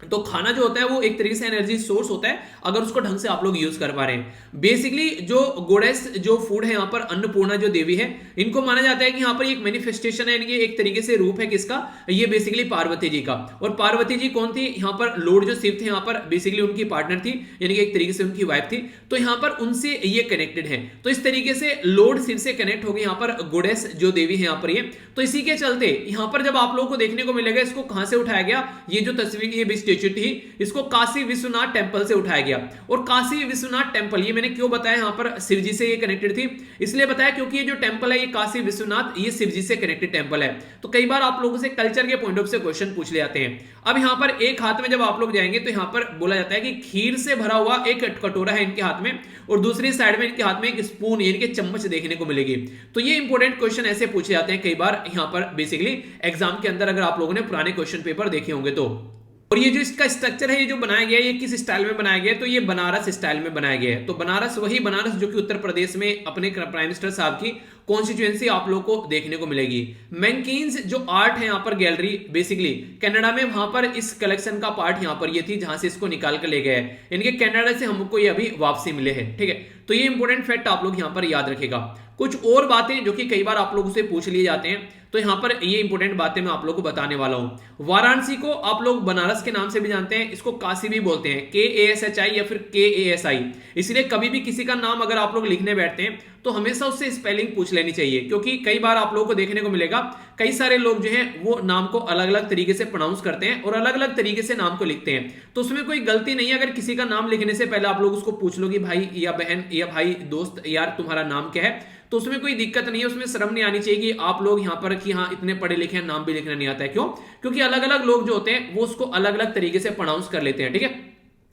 तो खाना जो होता है वो एक तरीके से एनर्जी सोर्स होता है अगर उसको ढंग से आप लोग यूज कर पा रहे हैं। बेसिकली जो गोडेस जो फूड है यहाँ पर अन्नपूर्णा जो देवी है, इनको माना जाता है कि यहाँ पर एक मैनिफेस्टेशन है, ये एक तरीके से रूप है किसका, ये बेसिकली पार्वती जी का। और पार्वती जी कौन थी, यहाँ पर लॉर्ड जो शिव थे यहाँ पर बेसिकली उनकी पार्टनर थी, यानी कि एक तरीके से उनकी वाइफ थी। तो यहाँ पर उनसे ये कनेक्टेड है। तो इस तरीके से लॉर्ड शिव से कनेक्ट हो गए यहाँ पर गोडेस जो देवी है यहाँ पर ये। तो इसी के चलते यहाँ पर जब आप लोगों को देखने को मिलेगा, इसको कहां से उठाया गया, ये जो तस्वीर ये स्टेच्यू थी, इसको काशी विश्वनाथ टेंपल से उठाया गया। और काशी विश्वनाथ टेंपल ये मैंने क्यों बताया, यहां पर शिवजी से ये कनेक्टेड थी, इसलिए बताया क्योंकि ये जो टेंपल है ये काशी विश्वनाथ ये शिवजी से कनेक्टेड टेंपल है। तो कई बार आप लोगों से कल्चर के पॉइंट ऑफ से क्वेश्चन पूछ ले जाते हैं। अब यहां पर एक हाथ में जब आप लोग जाएंगे तो यहां पर बोला जाता है कि खीर से भरा हुआ एक कटोरा है इनके हाथ में, और दूसरी साइड में इनके हाथ में एक स्पून यानी कि चम्मच देखने को मिलेगी। तो ये इंपॉर्टेंट क्वेश्चन ऐसे पूछे जाते हैं कई बार यहां पर बेसिकली एग्जाम के अंदर, अगर आप लोगों ने पुराने क्वेश्चन पेपर देखे होंगे तो। और ये जो इसका स्ट्रक्चर है, ये जो बनाया गया है, ये किस स्टाइल में बनाया गया है, तो ये बनारस स्टाइल में बनाया गया है। तो बनारस वही बनारस जो कि उत्तर प्रदेश में अपने प्राइम मिनिस्टर साहब की कॉन्स्टिट्यूएंसी आप लोग को देखने को मिलेगी। मैंकीन्स जो आर्ट है यहाँ पर गैलरी बेसिकली कनाडा में, वहां पर इस कलेक्शन का पार्ट यहाँ पर ये थी जहां से इसको निकाल कर ले गए हैं, यानी कि कनाडा से हमको ये अभी वापसी मिले हैं। ठीक है, तो ये इंपॉर्टेंट फैक्ट आप लोग यहाँ पर याद रखेगा। कुछ और बातें जो कि कई बार आप लोगों से पूछ लिए जाते हैं, तो यहां पर ये इंपॉर्टेंट बातें मैं आप लोगों को बताने वाला हूं। वाराणसी को आप लोग बनारस के नाम से भी जानते हैं, इसको काशी भी बोलते हैं, KASHI या फिर KASI। इसलिए कभी भी किसी का नाम अगर आप लोग लिखने बैठते हैं तो हमेशा उससे स्पेलिंग पूछ लेनी चाहिए, क्योंकि कई बार आप लोगों को देखने को मिलेगा कई सारे लोग जो हैं वो नाम को अलग अलग तरीके से प्रोनाउंस करते हैं और अलग अलग तरीके से नाम को लिखते हैं। तो उसमें कोई गलती नहीं है अगर किसी का नाम लिखने से पहले आप लोग उसको पूछ लो कि भाई या बहन या भाई दोस्त यार तुम्हारा नाम क्या है, तो उसमें कोई दिक्कत नहीं है, उसमें शर्म नहीं आनी चाहिए कि आप लोग यहाँ पर कि हाँ इतने पढ़े लिखे हैं नाम भी लिखना नहीं आता है। क्यों? क्योंकि अलग अलग लोग जो होते हैं वो उसको अलग अलग तरीके से प्रोनाउंस कर लेते हैं। ठीक है,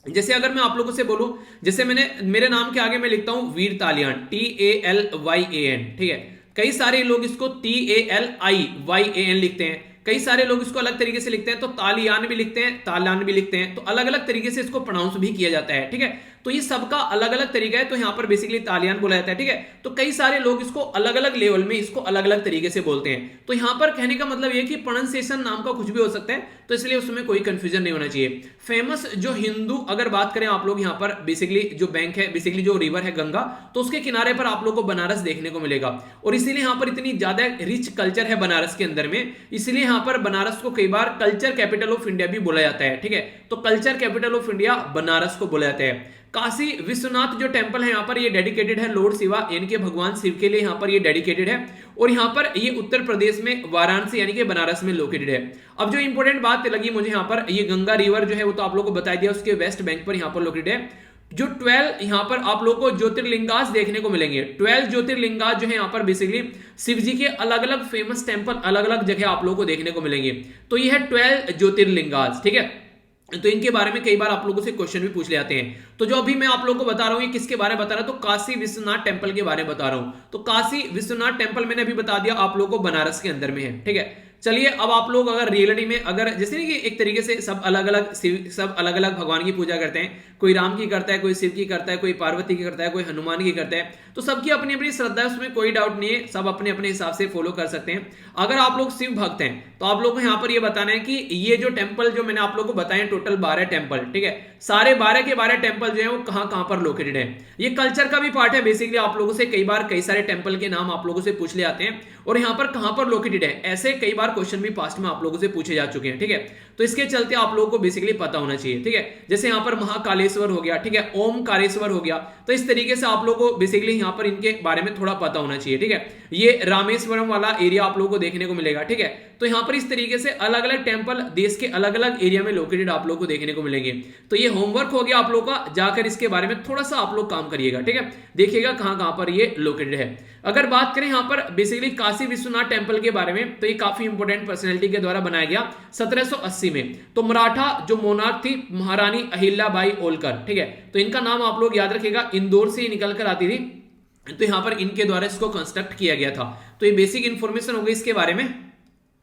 जैसे अगर मैं आप लोगों से बोलूं, जैसे मेरे नाम के आगे मैं लिखता हूं वीर तालियान, TALYAN। ठीक है, कई सारे लोग इसको TALIYAN लिखते हैं, कई सारे लोग इसको अलग तरीके से लिखते हैं, तो तालियान भी लिखते हैं, तालान भी लिखते हैं, तो अलग अलग तरीके से इसको प्रोनाउंस भी किया जाता है। ठीक है, तो ये सबका अलग अलग तरीका है, तो यहाँ पर बेसिकली तालियान बोला जाता है। ठीक है, तो कई सारे लोग इसको अलग अलग लेवल में इसको अलग अलग तरीके से बोलते हैं। तो यहाँ पर कहने का मतलब ये कि प्रोनाउंसिएशन नाम का कुछ भी हो सकता है, तो इसलिए उसमें कोई कंफ्यूजन नहीं होना चाहिए। फेमस जो हिंदू अगर बात करें आप लोग, यहाँ पर बेसिकली जो बैंक है, बेसिकली जो रिवर है गंगा, तो उसके किनारे पर आप लोग को बनारस देखने को मिलेगा। और इसीलिए यहाँ पर इतनी ज्यादा रिच कल्चर है बनारस के अंदर में, इसलिए यहाँ पर बनारस को कई बार कल्चर कैपिटल ऑफ इंडिया भी बोला जाता है। ठीक है, तो culture capital of India Banaras को बोला जाता है। काशी विश्वनाथ जो टेंपल है यहाँ पर ये डेडिकेटेड है लॉर्ड शिवा यानी कि भगवान शिव के लिए, यहाँ पर ये डेडिकेटेड है। और यहाँ पर ये उत्तर प्रदेश में वाराणसी यानी कि बनारस में लोकेटेड है। अब जो इंपॉर्टेंट बात लगी मुझे यहाँ पर, ये गंगा रिवर जो है वो तो आप लोगों को बता दिया, उसके वेस्ट बैंक पर यहाँ पर लोकेटेड है। जो 12 यहाँ पर आप लोग को ज्योतिर्लिंगास देखने को मिलेंगे, 12 ज्योतिर्लिंगास जो है यहाँ पर बेसिकली शिव जी के अलग अलग फेमस टेंपल अलग अलग जगह आप लोग को देखने को मिलेंगे। तो ये है 12 ज्योतिर्लिंगास। ठीक है, तो इनके बारे में कई बार आप लोगों से क्वेश्चन भी पूछ ले जाते हैं। तो जो अभी मैं आप लोगों को बता रहा हूं ये किसके बारे में बता रहा हूं, तो काशी विश्वनाथ टेंपल के बारे में बता रहा हूं। तो काशी विश्वनाथ टेंपल मैंने अभी बता दिया आप लोगों को बनारस के अंदर में है। ठीक है, चलिए अब आप लोग अगर रियलिटी में अगर जैसे नहीं कि एक तरीके से सब अलग अलग भगवान की पूजा करते हैं, कोई राम की करता है, कोई शिव की करता है, कोई पार्वती की करता है, कोई हनुमान की करता है, तो सबकी अपनी अपनी श्रद्धा है, उसमें कोई डाउट नहीं है, सब अपने अपने हिसाब से फॉलो कर सकते हैं। अगर आप लोग शिव भक्त हैं तो आप लोग को यहाँ पर ये बताना है कि ये जो टेंपल जो मैंने आप लोग को बताए टोटल 12 टेंपल, ठीक है, सारे 12 के 12 टेंपल जो है वो कहां कहां पर लोकेटेड है। ये कल्चर का भी पार्ट है, बेसिकली आप लोगों से कई बार कई सारे टेंपल के नाम आप लोगों से पूछ ले आते हैं और यहाँ पर कहां पर लोकेटेड है, ऐसे कई बार क्वेश्चन भी पास्ट में आप लोगों से पूछे जा चुके हैं। ठीक है, तो इसके चलते आप लोगों को बेसिकली पता होना चाहिए। ठीक है, जैसे यहाँ पर महाकालेश्वर हो गया, ठीक है, ओमकारेश्वर हो गया, तो इस तरीके से आप लोगों को बेसिकली यहाँ पर इनके बारे में थोड़ा पता होना चाहिए। ठीक है, ये रामेश्वरम वाला एरिया आप लोगों को देखने को मिलेगा। ठीक है, तो यहाँ पर इस तरीके से अलग अलग टेंपल देश के अलग अलग एरिया में लोकेटेड आप लोगों को देखने को मिलेंगे। तो ये होमवर्क हो गया आप लोगों का, जाकर इसके बारे में थोड़ा सा आप लोग काम करिएगा। ठीक है, देखिएगा कहां कहां पर ये लोकेटेड है। अगर बात करें यहाँ पर बेसिकली काशी विश्वनाथ टेंपल के बारे में, तो ये काफी इंपोर्टेंट पर्सनैलिटी के द्वारा बनाया गया 1780 में। तो मराठा जो मोनार्क थी महारानी अहिल्याबाई होलकर, ठीक है, तो इनका नाम आप लोग याद रखिएगा, इंदौर से निकल कर आती थी, तो यहां पर इनके द्वारा इसको कंस्ट्रक्ट किया गया था। तो ये बेसिक इंफॉर्मेशन हो गई इसके बारे में।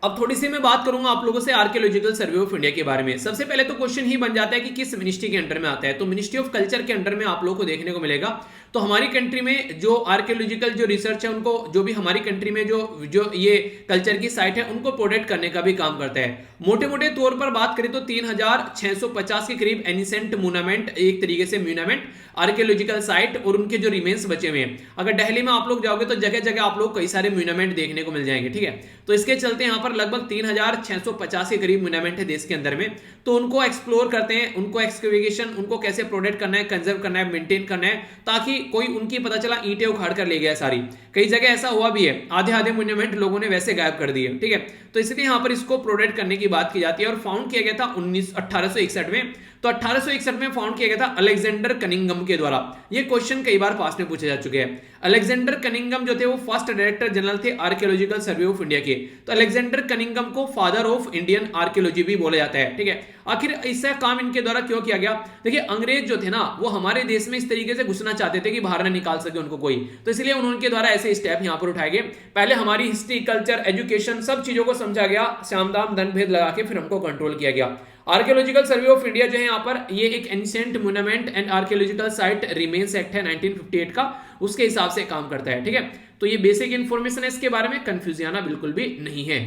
अब थोड़ी सी मैं बात करूंगा आप लोगों से आर्कियोलॉजिकल सर्वे ऑफ इंडिया के बारे में। सबसे पहले तो क्वेश्चन ही बन जाता है कि किस मिनिस्ट्री के अंडर में आता है, तो मिनिस्ट्री ऑफ कल्चर के अंडर में आप लोगों को देखने को मिलेगा। तो हमारी कंट्री में जो आर्कियोलॉजिकल जो रिसर्च है उनको, जो भी हमारी कंट्री में जो जो ये कल्चर की साइट है उनको प्रोटेक्ट करने का भी काम करता है। मोटे मोटे तौर पर बात करें तो 3650 के करीब एनिसेंट मोन्यूमेंट, एक तरीके से म्यूनमेंट, आर्कियोलॉजिकल साइट और उनके जो रिमेन्स बचे हुए हैं। अगर दिल्ली में आप लोग जाओगे तो जगह जगह आप लोग कई सारे म्यूनमेंट देखने को मिल जाएंगे, ठीक है। तो इसके चलते यहाँ पर लगभग 3650 के करीब म्यूनमेंट है देश के अंदर में, तो उनको एक्सप्लोर करते हैं, उनको एक्सकैवेशन, उनको कैसे प्रोटेक्ट करना है, कंजर्व करना है, मेंटेन करना है, ताकि कोई उनकी पता चला ईंटें उखाड़ कर ले गया सारी। कई जगह ऐसा हुआ भी है, आधे आधे मोन्यूमेंट लोगों ने वैसे गायब कर दिए, ठीक है। तो इसलिए यहाँ पर इसको प्रोटेक्ट करने की बात की जाती है। और फाउंड किया गया था 1861 में। तो 1861 में फाउंड किया गया था अलेक्जेंडर कनिंगम के द्वारा। ये क्वेश्चन कई बार पास में पूछे जा चुके हैं। अलेक्जेंडर कनिंगम जो थे वो फर्स्ट डायरेक्टर जनरल थे आर्कियोलॉजिकल सर्वे ऑफ इंडिया के। तो अलेक्जेंडर कनिंगम को फादर ऑफ इंडियन आर्कियोलॉजी भी बोला जाता है, ठीक है। आखिर इसका काम इनके द्वारा क्यों किया गया? देखिए, अंग्रेज जो थे ना वो हमारे देश में इस तरीके से घुसना चाहते थे कि बाहर ना निकाल सके उनको कोई, तो इसलिए उनके द्वारा ऐसे स्टेप यहाँ पर उठाए गए। पहले हमारी हिस्ट्री, कल्चर, एजुकेशन सब चीजों को समझा गया, साम दाम दंड भेद लगा के फिर हमको कंट्रोल किया गया। आर्कियोलॉजिकल सर्वे ऑफ इंडिया जो है यहाँ पर ये एक ancient monument and archaeological site remains act है 1958 का, उसके हिसाब से काम करता है, ठीक है। तो ये बेसिक इंफॉर्मेशन है, इसके बारे में कंफ्यूज आना बिल्कुल भी नहीं है।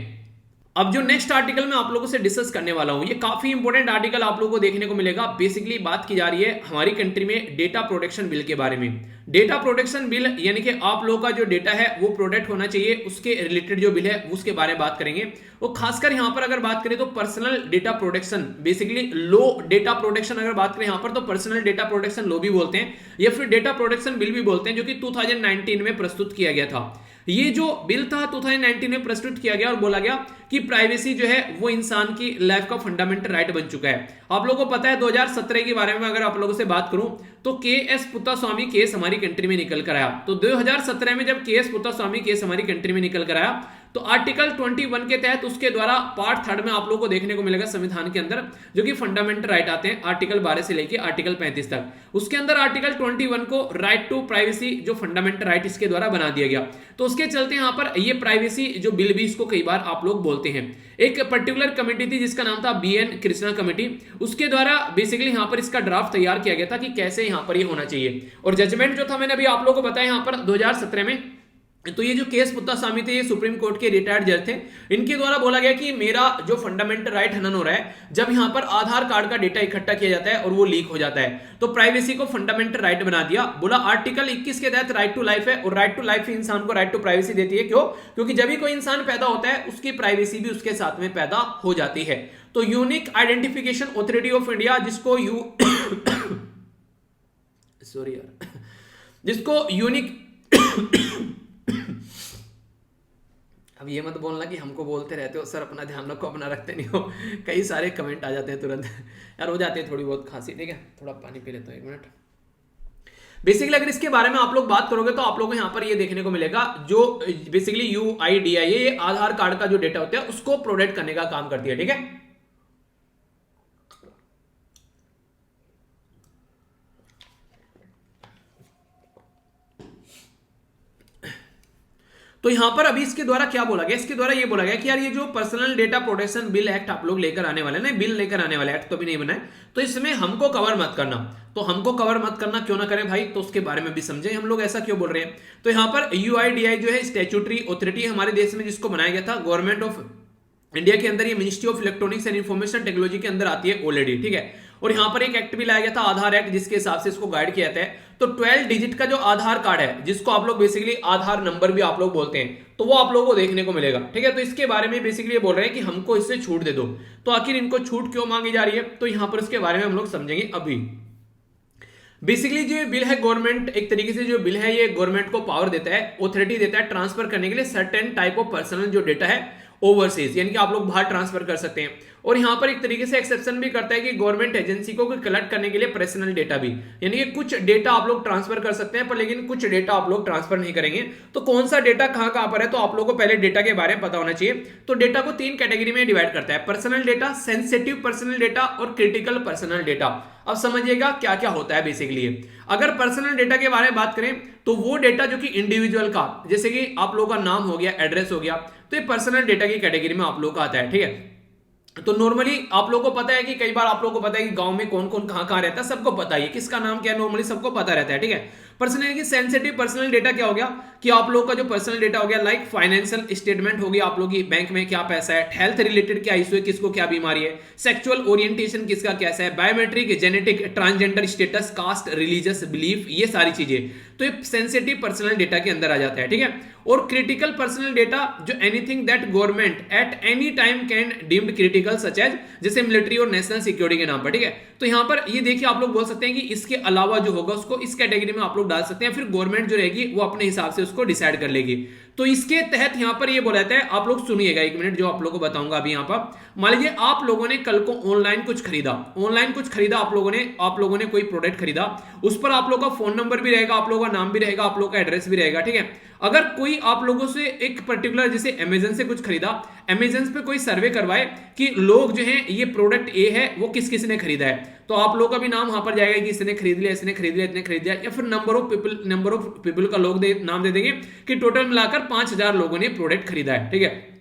अब जो नेक्स्ट आर्टिकल मैं आप लोगों से डिस्कस करने वाला हूं, ये काफी इंपॉर्टेंट आर्टिकल आप लोगों को देखने को मिलेगा। बेसिकली बात की जा रही है हमारी कंट्री में डेटा प्रोटेक्शन बिल के बारे में। डेटा प्रोटेक्शन बिल यानी कि आप लोगों का जो डेटा है वो प्रोटेक्ट होना चाहिए, उसके रिलेटेड जो बिल है उसके बारे में बात करेंगे। वो खासकर यहां पर अगर बात करें तो पर्सनल डेटा प्रोटेक्शन, बेसिकली लो डेटा प्रोटेक्शन अगर बात करें यहां पर तो पर्सनल डेटा प्रोटेक्शन लो भी बोलते हैं या फिर डेटा प्रोटेक्शन बिल भी बोलते हैं, जो कि 2019 में प्रस्तुत किया गया था। ये जो बिल था 2019 में प्रस्तुत किया गया और बोला गया कि प्राइवेसी जो है वो इंसान की लाइफ का फंडामेंटल राइट बन चुका है। आप लोगों को पता है 2017 के बारे में अगर आप लोगों से बात करूं तो के.एस. पुत्तास्वामी केस हमारी कंट्री में निकल कर आया। तो 2017 में जब के.एस. पुत्तास्वामी केस हमारी कंट्री में निकल कर आया तो आर्टिकल 21 के तहत उसके द्वारा पार्ट 3 में आप लोगों को देखने को मिलेगा संविधान के अंदर जो कि फंडामेंटल राइट आते हैं आर्टिकल 12 से लेके आर्टिकल 35 तक, उसके अंदर आर्टिकल 21 को राइट टू प्राइवेसी जो फंडामेंटल राइट इसके द्वारा बना दिया गया। तो उसके चलते यहाँ पर ये प्राइवेसी जो बिल भी इसको कई बार आप लोग बोलते हैं। एक पर्टिकुलर कमेटी थी जिसका नाम था बी.एन. कृष्णा कमेटी, उसके द्वारा बेसिकली यहाँ पर इसका ड्राफ्ट तैयार किया गया था कि कैसे यहाँ पर ये होना चाहिए। और जजमेंट जो था मैंने अभी आप लोगों को बताया यहाँ पर 2017 में। तो ये जो के.एस. पुत्तास्वामी थे ये सुप्रीम कोर्ट के रिटायर्ड जज थे, इनके द्वारा बोला गया कि मेरा जो फंडामेंटल राइट हनन हो रहा है जब यहाँ पर आधार कार्ड का डेटा इकट्ठा किया जाता है और वो लीक हो जाता है, तो प्राइवेसी को फंडामेंटल राइट बना दिया। बोला आर्टिकल 21 के तहत राइट टू लाइफ है और राइट टू लाइफ इंसान को राइट टू प्राइवेसी देती है। क्यों? क्योंकि जब भी कोई इंसान पैदा होता है उसकी प्राइवेसी भी उसके साथ में पैदा हो जाती है। तो unique identification authority of India जिसको यूनिक अब ये मत बोलना कि हमको बोलते रहते हो सर अपना ध्यान रखो, अपना रखते नहीं हो, कई सारे कमेंट आ जाते हैं तुरंत यार, हो जाती है थोड़ी बहुत खांसी, ठीक है। थोड़ा पानी पी लेता हूँ, एक मिनट। बेसिकली अगर इसके बारे में आप लोग बात करोगे तो आप लोगों को यहाँ पर ये देखने को मिलेगा जो बेसिकली UIDAI ये आधार कार्ड का जो डेटा होता है उसको प्रोटेक्ट करने का काम करती है, ठीक है। तो यहां पर अभी इसके द्वारा क्या बोला गया? इसके द्वारा ये बोला गया कि यार ये जो personal data protection bill act आप लोग लेकर आने वाले ना, बिल लेकर आने वाले, एक्ट तो भी नहीं बना है, तो इसमें हमको कवर मत करना। तो हमको कवर मत करना क्यों ना करें भाई, तो उसके बारे में भी समझे हम लोग ऐसा क्यों बोल रहे हैं। तो यहां पर UIDAI जो है स्टैट्यूटरी अथॉरिटी हमारे देश में जिसको बनाया गया था गवर्नमेंट ऑफ इंडिया के अंदर, ये ministry of electronics and information technology के अंदर आती है ऑलरेडी, ठीक है। और यहां पर एक एक्ट भी लाया गया था आधार एक्ट, जिसके हिसाब से इसको गाइड किया जाता है। तो 12 डिजिट का जो आधार कार्ड है जिसको आप लोग बेसिकली आधार नंबर भी आप लोग बोलते हैं, तो वो आप लोगों को देखने को मिलेगा, ठीक है। तो इसके बारे में बेसिकली बोल रहे हैं कि हमको इससे छूट दे दो। तो आखिर इनको छूट क्यों मांगी जा रही है, तो यहां पर इसके बारे में हम लोग समझेंगे अभी। बेसिकली जो बिल है गवर्नमेंट एक तरीके से जो बिल है ये गवर्नमेंट को पावर देता है, ऑथोरिटी देता है ट्रांसफर करने के लिए सर्टेन टाइप ऑफ पर्सनल जो डेटा है ओवरसीज, यानी कि आप लोग बाहर ट्रांसफर कर सकते हैं। और यहां पर एक तरीके से एक्सेप्शन भी करता है कि गवर्नमेंट एजेंसी को कलेक्ट करने के लिए पर्सनल डेटा भी, यानी कि कुछ डेटा आप लोग ट्रांसफर कर सकते हैं पर लेकिन कुछ डेटा आप लोग ट्रांसफर नहीं करेंगे। तो कौन सा डेटा कहां पर है, तो आप लोगों को पहले डेटा के बारे में पता होना चाहिए। तो डेटा को 3 कैटेगरी में डिवाइड करता है, personal data, sensitive personal data और क्रिटिकल पर्सनल डेटा। अब समझिएगा क्या क्या होता है बेसिकली। अगर पर्सनल डेटा के बारे में बात करें तो वो डेटा जो कि इंडिविजुअल का, जैसे कि आप लोगों का नाम हो गया, एड्रेस हो गया, तो ये पर्सनल डेटा की कैटेगरी में आप लोगों का आता है, ठीक है। तो नॉर्मली आप लोगों को पता है कि कई बार आप लोगों को पता है कि गांव में कौन कौन कहां रहता है, सबको पता है किसका नाम क्या है, नॉर्मली सबको पता रहता है, ठीक है। पर्सनल की सेंसिटिव पर्सनल डेटा क्या हो गया कि आप लोग का जो पर्सनल डेटा हो गया, लाइक फाइनेंशियल स्टेटमेंट हो गया, आप लोग की बैंक में क्या पैसा है, हेल्थ रिलेटेड क्या इशू है, किसको क्या बीमारी है, सेक्सुअल ओरिएंटेशन किसका कैसा है, biometric, genetic, transgender status, caste, religious belief, ये सारी चीजें तो ये सेंसिटिव पर्सनल डेटा के अंदर आ जाता है, ठीक है। और क्रिटिकल पर्सनल डेटा जो anything that government at any time can deemed critical such as, जैसे मिलिट्री और नेशनल सिक्योरिटी के नाम पर, ठीक है। तो यहां पर ये देखिए आप लोग बोल सकते हैं कि इसके अलावा जो होगा उसको इस कैटेगरी में आप लोग डाल सकते हैं, फिर गवर्नमेंट जो रहेगी वो अपने हिसाब से उसको डिसाइड कर लेगी। तो इसके तहत यहां पर ये बोला जाता है, आप लोग सुनिएगा एक मिनट, जो आप लोगों को बताऊंगा अभी यहां पर। मान लीजिए आप लोगों ने कल को ऑनलाइन कुछ खरीदा, आप लोगों ने कोई प्रोडक्ट खरीदा, उस पर आप लोग का फोन नंबर भी रहेगा, आप लोगों का नाम भी रहेगा, आप लोग का एड्रेस भी रहेगा, ठीक है। अगर कोई आप लोगों से एक पर्टिकुलर, जैसे अमेजन से कुछ खरीदा, अमेजन पे कोई सर्वे करवाए कि लोग जो हैं ये प्रोडक्ट ए है वो किस किस ने खरीदा है, तो आप लोग का भी नाम वहां पर जाएगा कि इसने खरीद लिया, इसने खरीद लिया, इतने खरीद लिया, या फिर नंबर ऑफ पीपल का लोग नाम दे देंगे कि टोटल मिलाकर 5000 लोगों ने प्रोडक्ट खरीदा है, ठीक है।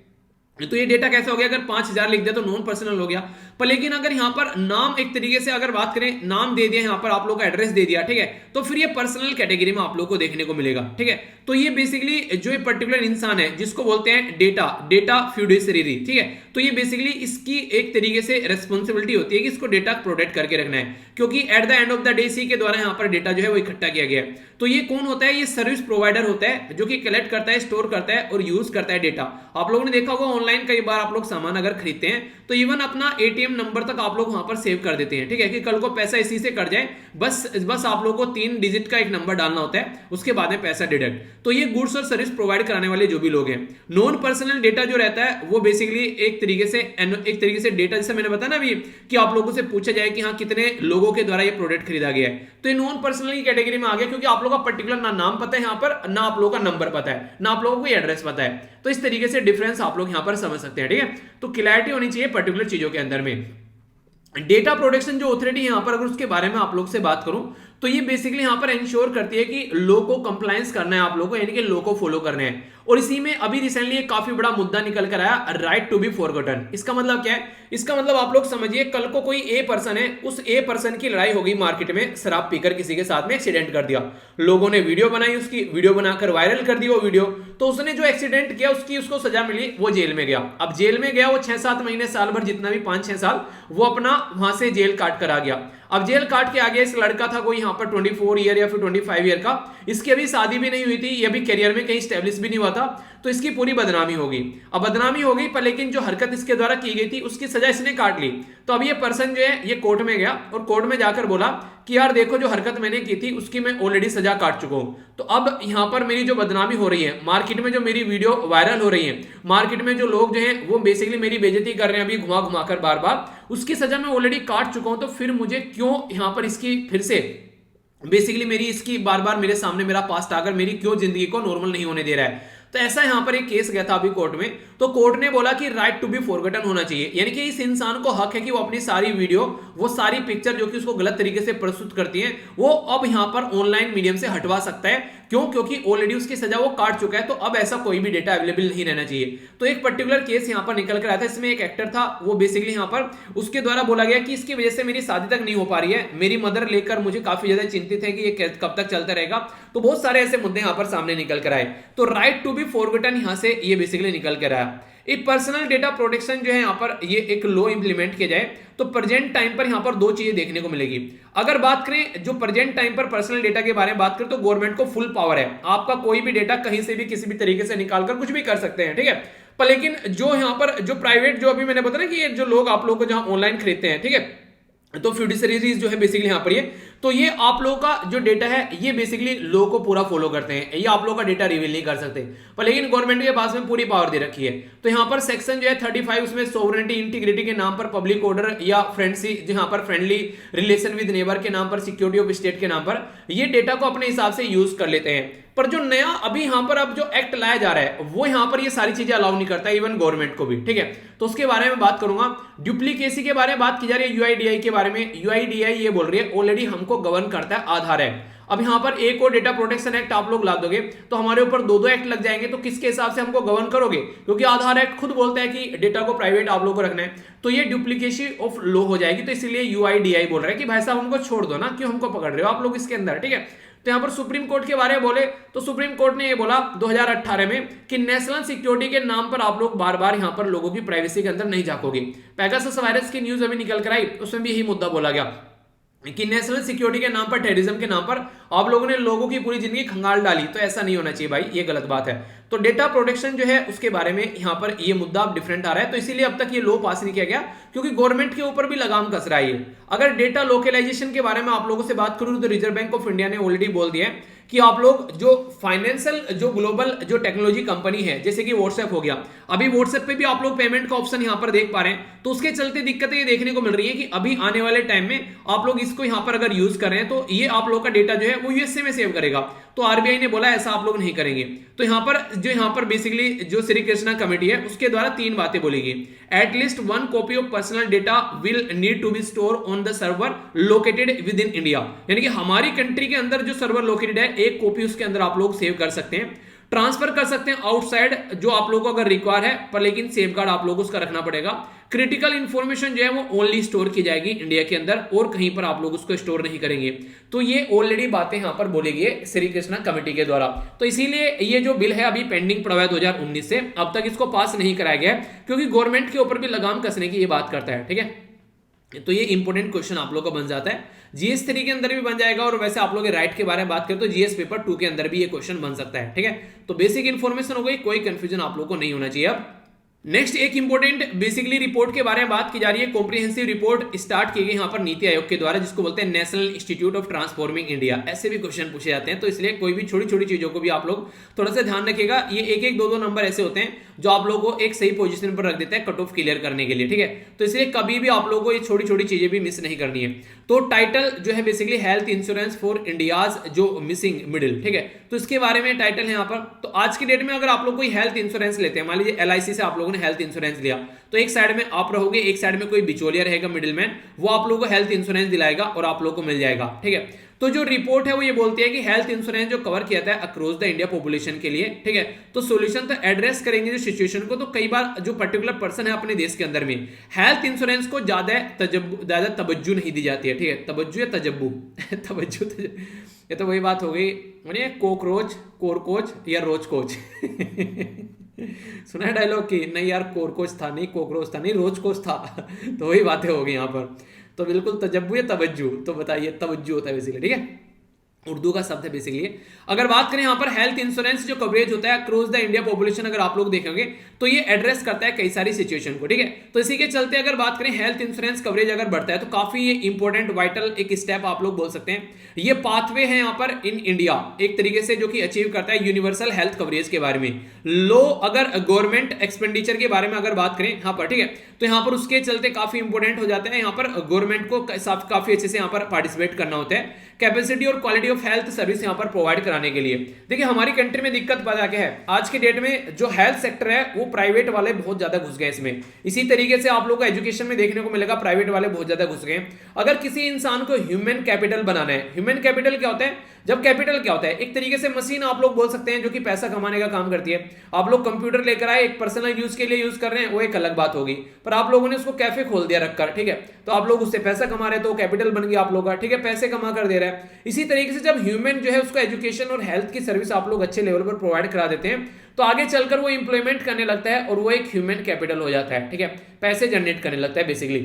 तो ये डेटा कैसा हो गया, अगर 5000 लिख दिया तो नॉन पर्सनल हो गया। पर लेकिन अगर यहां पर नाम एक तरीके से अगर बात करें, नाम दे दिया, यहां पर आप लोग का एड्रेस दे दिया, ठीक है, तो फिर ये पर्सनल कैटेगरी में आप लोग को देखने को मिलेगा, ठीक है। तो ये बेसिकली जो एक पर्टिकुलर इंसान है जिसको बोलते हैं डेटा फ्यूडिशरी, ठीक है। तो ये बेसिकली इसकी एक तरीके से रेस्पॉन्सिबिलिटी होती है कि इसको डेटा प्रोटेक्ट करके रखना है, क्योंकि at the end of the day इसी के द्वारा यहां पर डेटा जो है वो इकट्ठा किया गया है। तो ये कौन होता है, ये सर्विस प्रोवाइडर होता है जो कि कलेक्ट करता है, स्टोर करता है और यूज करता है डेटा। आप लोगों ने देखा होगा ऑनलाइन कई बार आप लोग सामान अगर खरीदते हैं तो इवन अपना एटीएम नंबर तक आप लोग वहां पर सेव कर देते हैं, ठीक है, कि कल को पैसा इसी से कट जाए, बस आप लोग को 3 डिजिट का एक नंबर डालना होता है, उसके बाद में पैसा डिडक्ट। तो ये गुड्स और सर्विस प्रोवाइड कराने वाले जो भी लोग हैं, नॉन पर्सनल डेटा जो रहता है वो बेसिकली एक तरीके से डेटा, जैसे मैंने बताया ना अभी कि आप लोगों से पूछा जाए कि हाँ कितने लोगों के द्वारा ये प्रोडक्ट खरीदा गया है, तो ये नॉन पर्सनल की कैटेगरी में आ गया, क्योंकि आप लोग का पर्टिकुलर ना नाम पता है यहाँ पर, ना आप लोगों का नंबर पता है, ना आप लोगों को एड्रेस पता है। तो इस तरीके से डिफरेंस आप लोग यहां पर समझ सकते हैं, ठीक है। तो क्लैरिटी होनी चाहिए पर्टिकुलर चीजों के अंदर में। डेटा प्रोटेक्शन जो अथॉरिटी यहां पर अगर उसके बारे में आप लोग से बात करूं तो ये बेसिकली यहां पर इंश्योर करती है कि लॉ को कंप्लायंस करना है आप लोगों को, यानी कि लॉ को फॉलो करना है। और इसी में अभी रिसेंटली एक काफी बड़ा मुद्दा निकल कर आया, राइट टू बी फॉरगॉटन। इसका मतलब क्या है, इसका मतलब आप लोग समझिए, कल को कोई ए पर्सन है, उस ए पर्सन की लड़ाई हो गई मार्केट में, शराब पीकर किसी के साथ में एक्सीडेंट कर दिया, लोगों ने वीडियो बनाई, उसकी वीडियो बनाकर वायरल कर दी वो वीडियो, तो उसने जो एक्सीडेंट किया उसको सजा मिली, वो जेल में गया। अब जेल में गया वो 6-7 महीने, साल भर, जितना भी 5-6 साल, वो अपना वहां से जेल काट कर आ गया। अब जेल काट के आ गया, इस लड़का था कोई यहाँ पर 24 ईयर या फिर 25 ईयर का, इसकी अभी शादी भी नहीं हुई थी, ये अभी करियर में कहीं स्टेब्लिश भी नहीं हुआ था, तो इसकी पूरी बदनामी होगी। अब बदनामी हो गई, पर लेकिन जो हरकत इसके द्वारा की गई थी उसकी सजा इसने काट ली। तो अब ये पर्सन जो है ये कोर्ट में गया और कोर्ट में जाकर बोला कि यार देखो, जो हरकत मैंने की थी उसकी मैं ऑलरेडी सजा काट चुका हूं, तो अब यहां पर मेरी जो बदनामी हो रही है, मार्केट में जो मेरी वीडियो वायरल हो रही है, मार्केट में जो लोग जो हैं वो बेसिकली मेरी बेइज्जती कर रहे हैं अभी घुमा घुमा कर बार बार, उसकी सजा मैं ऑलरेडी काट चुका हूं, तो फिर मुझे क्यों यहां पर इसकी फिर से बेसिकली मेरी इसकी बार बार मेरे सामने मेरा पास्ट आकर मेरी क्यों जिंदगी को नॉर्मल नहीं होने दे रहा है। तो ऐसा यहां पर एक केस गया था अभी कोर्ट में, तो कोर्ट ने बोला कि राइट टू बी फॉरगॉटन होना चाहिए, यानी कि इस इंसान को हक है कि वो अपनी सारी वीडियो, वो सारी पिक्चर जो कि उसको गलत तरीके से प्रस्तुत करती हैं, वो अब यहां पर ऑनलाइन मीडियम से हटवा सकता है। क्यों? क्योंकि ऑलरेडी उसकी सजा वो काट चुका है, तो अब ऐसा कोई भी डेटा अवेलेबल नहीं रहना चाहिए। तो एक पर्टिकुलर केस यहां पर निकल कर आया था, इसमें एक एक्टर था, वो बेसिकली यहां पर उसके द्वारा बोला गया कि इसकी वजह से मेरी शादी तक नहीं हो पा रही है, मेरी मदर लेकर मुझे काफी ज्यादा चिंतित है कि ये कब तक चलता रहेगा। तो बहुत सारे ऐसे मुद्दे यहां पर सामने निकल कर आए, तो राइट टू बी फॉरगॉटन यहां से ये बेसिकली निकल कर आया। एक पर्सनल डेटा प्रोटेक्शन जो है यहाँ पर ये एक लॉ इंप्लीमेंट किया जाए, तो प्रेजेंट टाइम पर यहाँ पर 2 चीजें देखने को मिलेगी। अगर बात करें जो प्रेजेंट टाइम पर पर्सनल डेटा के बारे में बात करें, तो गवर्नमेंट को फुल पावर है, आपका कोई भी डेटा कहीं से भी किसी भी तरीके से निकालकर कुछ भी कर सकते हैं, ठीक है। पर लेकिन जो यहाँ पर जो प्राइवेट, जो अभी मैंने बताया कि ये जो लोग आप लोग को जहां ऑनलाइन खरीदते हैं, ठीक है, तो फ्यूडिशरीज जो है बेसिकली यहां पर ये, तो ये आप लोगों का जो डेटा है ये बेसिकली लॉ को पूरा फॉलो करते हैं, ये आप लोगों का डेटा रिवील नहीं कर सकते, पर लेकिन गवर्नमेंट के पास में पूरी पावर दे रखी है। तो यहां पर सेक्शन जो है 35 उसमें सोवरेनिटी इंटीग्रिटी के नाम पर, पब्लिक ऑर्डर या फ्रेंडसी, जहां पर फ्रेंडली रिलेशन विद नेबर के नाम पर, सिक्योरिटी ऑफ स्टेट के नाम पर ये डेटा को अपने हिसाब से यूज कर लेते हैं। पर जो नया अभी यहां पर अब जो एक्ट लाया जा रहा है वो यहां पर ये सारी चीजें अलाउ नहीं करता, इवन गवर्नमेंट को भी, ठीक है। तो उसके बारे में बात करूंगा। डुप्लीकेसी के बारे में बात की जा रही है, यूआईडीआई के बारे में। यूआईडीआई ये बोल रही है ऑलरेडी हमको गवर्न करता है आधार एक्ट। अब यहां पर एक और डेटा प्रोटेक्शन एक्ट आप लोग ला दोगे तो हमारे ऊपर 2-2 एक्ट लग जाएंगे, तो किसके हिसाब से हमको गवर्न करोगे? क्योंकि आधार एक्ट खुद बोलता है कि डेटा को प्राइवेट आप लोग को रखना है, तो ये डुप्लीकेसी ऑफ लॉ हो जाएगी। तो इसलिए यूआईडीआई बोल रहा है कि भाई साहब हमको छोड़ दो ना, क्यों हमको पकड़ रहे हो आप लोग इसके अंदर, ठीक है। तो यहाँ पर सुप्रीम कोर्ट के बारे में बोले तो सुप्रीम कोर्ट ने ये बोला 2018 में कि नेशनल सिक्योरिटी के नाम पर आप लोग बार बार यहाँ पर लोगों की प्राइवेसी के अंदर नहीं झांकोगे। पेगासस वायरस की न्यूज अभी निकल कर आई, उसमें भी यही मुद्दा बोला गया कि नेशनल सिक्योरिटी के नाम पर, टेररिज्म के नाम पर आप लोगों ने लोगों की पूरी जिंदगी खंगाल डाली। तो ऐसा नहीं होना चाहिए भाई, ये गलत बात है। तो डेटा प्रोटेक्शन जो है उसके बारे में यहाँ पर ये मुद्दा डिफरेंट आ रहा है, तो इसीलिए अब तक ये लॉ पास नहीं किया गया, क्योंकि गवर्नमेंट के ऊपर भी लगाम कस रहा है ये। अगर डेटा लोकलाइजेशन के बारे में आप लोगों से बात करूं तो रिजर्व बैंक ऑफ इंडिया ने ऑलरेडी बोल दिया है कि आप लोग जो फाइनेंशियल, जो ग्लोबल जो टेक्नोलॉजी कंपनी है, जैसे कि व्हाट्सएप हो गया, अभी व्हाट्सएप पे भी आप लोग पेमेंट का ऑप्शन यहां पर देख पा रहे हैं, तो उसके चलते दिक्कतें ये देखने को मिल रही है कि अभी आने वाले टाइम में आप लोग इसको यहां पर अगर यूज कर रहे हैं तो ये आप लोग का डेटा जो है वो यूएसए में सेव करेगा। तो आरबीआई ने बोला ऐसा आप लोग नहीं करेंगे। तो यहां पर बेसिकली जो श्री कृष्णा कमेटी है उसके द्वारा 3 बातें बोली गई। At least 1 copy of personal data will need to be store on the server located within India, यानी कि हमारी कंट्री के अंदर जो सर्वर लोकेटेड है, 1 कॉपी उसके अंदर आप लोग सेव कर सकते हैं। ट्रांसफर कर सकते हैं आउटसाइड जो आप लोगों को अगर रिक्वायर है, पर लेकिन सेफगार्ड आप लोगों को उसका रखना पड़ेगा। क्रिटिकल इंफॉर्मेशन जो है वो ओनली स्टोर की जाएगी इंडिया के अंदर, और कहीं पर आप लोग उसको स्टोर नहीं करेंगे। तो ये ऑलरेडी बातें यहां पर बोली गई है श्री कृष्णा कमेटी के द्वारा। तो इसीलिए ये जो बिल है अभी पेंडिंग पड़ा हुआ है 2019 से, अब तक इसको पास नहीं कराया गया, क्योंकि गवर्नमेंट के ऊपर भी लगाम कसने की ये बात करता है। ठीक है, तो ये इंपॉर्टेंट क्वेश्चन आप लोग का बन जाता है। जीएस 3 के अंदर भी बन जाएगा, और वैसे आप लोग राइट के बारे में बात करें तो जीएस पेपर 2 के अंदर भी ये क्वेश्चन बन सकता है। ठीक है, तो बेसिक इंफॉर्मेशन हो गई, कोई कंफ्यूजन आप लोग को नहीं होना चाहिए। अब नेक्स्ट एक इंपॉर्टेंट बेसिकली रिपोर्ट के बारे में बात की जा रही है। कॉम्प्रिहेंसिव रिपोर्ट स्टार्ट की गई यहाँ पर नीति आयोग के द्वारा, जिसको बोलते हैं national institute of transforming India. ऐसे भी क्वेश्चन पूछे जाते हैं, तो इसलिए कोई भी छोटी छोटी चीजों को भी आप लोग थोड़ा सा ध्यान रखिएगा। ये 1-1, 2-2 नंबर ऐसे होते हैं जो आप लोगों को एक सही पोजीशन पर रख देता है कट ऑफ क्लियर करने के लिए। ठीक है, तो इसलिए कभी भी आप लोगों को ये छोटी छोटी चीजें भी मिस नहीं करनी है। तो टाइटल जो है basically health insurance for India's जो मिसिंग मिडिल। ठीक है, तो इसके बारे में टाइटल है यहाँ पर। तो आज की डेट में अगर आप लोग कोई हेल्थ इंश्योरेंस लेते हैं, मान लीजिए एलआईसी से आप लोगों ने हेल्थ इंश्योरेंस लिया, तो एक साइड में आप रहोगे, एक साइड में कोई बिचौलिया रहेगा मिडिलमैन, वो आप लोगों को हेल्थ इंश्योरेंस दिलाएगा और आप लोगों को मिल जाएगा। ठीक है, तो जो रिपोर्ट है वो ये बोलती है कि हेल्थ इंश्योरेंस जो कवर किया था अक्रॉस द इंडिया पॉपुलेशन के लिए। ठीक है, तो सॉल्यूशन तो एड्रेस करेंगे जो सिचुएशन को। तो कई बार जो पर्टिकुलर पर्सन है अपने देश के अंदर में हेल्थ इंश्योरेंस को ज्यादा तवज्जो नहीं दी जाती है। ठीक है, तवज्जो या तजब्बू तवज्जो ये तो वही बात हो गई, मानिए कोकरोच, कोरकोच या रोज कोच सुना है डायलॉग की? नहीं यार, कोरकोच था नहीं, कोकरोच था नहीं, रोज कोच था तो वही बातें हो गई यहाँ पर। तो बिल्कुल तजब्बू या तवज्जो, तो बताइए तवज्जो होता है बेसिकली। ठीक है, उर्दू का शब्द है बेसिकली। अगर बात करें यहाँ पर हेल्थ इंश्योरेंस जो कवरेज होता है अक्रॉस द इंडिया पॉपुलेशन, अगर आप लोग देखेंगे तो ये एड्रेस करता है कई सारी सिचुएशन को। ठीक है, तो इसी के चलते अगर बात करें हेल्थ इंश्योरेंस कवरेज अगर बढ़ता है तो काफी ये इंपॉर्टेंट वाइटल एक स्टेप आप लोग बोल सकते हैं। ये पाथवे है यहाँ पर इन इंडिया एक तरीके से जो कि अचीव करता है यूनिवर्सल हेल्थ कवरेज के बारे में। लो अगर गवर्नमेंट एक्सपेंडिचर के बारे में अगर बात करें यहाँ पर, ठीक है, तो यहाँ पर उसके चलते काफी इंपॉर्टेंट हो जाता है। यहाँ पर गवर्नमेंट को काफी अच्छे से यहाँ पर पार्टिसिपेट करना होता है कैपेसिटी और क्वालिटी ऑफ हेल्थ सर्विस यहाँ पर प्रोवाइड कराने के लिए। देखिए हमारी कंट्री में दिक्कत पता क्या है, आज के डेट में जो हेल्थ सेक्टर है वो प्राइवेट वाले बहुत ज्यादा घुस गए इसमें। इसी तरीके से आप लोगों को एजुकेशन में देखने को मिलेगा प्राइवेट वाले बहुत ज्यादा घुस गए। अगर किसी इंसान को ह्यूमन कैपिटल बनाना है, ह्यूमन कैपिटल क्या होता है? जब कैपिटल क्या होता है? एक तरीके से मशीन आप लोग बोल सकते हैं जो कि पैसा कमाने का काम करती है। आप लोग कंप्यूटर लेकर आए, एक पर्सनल यूज के लिए यूज कर रहे हैं, वो एक अलग बात होगी, पर आप लोगों ने उसको कैफे खोल दिया रखकर, ठीक है, तो आप लोग उससे पैसा कमा रहे हैं, तो कैपिटल बन गया आप लोग का, ठीक है, पैसे कमा कर दे रहे हैं। इसी तरीके से जब ह्यूमन जो है उसको एजुकेशन और हेल्थ की सर्विस आप लोग अच्छे लेवल पर प्रोवाइड करा देते हैं, तो आगे चलकर वो इंप्लॉयमेंट करने लगता है और वो एक ह्यूमन कैपिटल हो जाता है। ठीक है, पैसे जनरेट करने लगता है बेसिकली।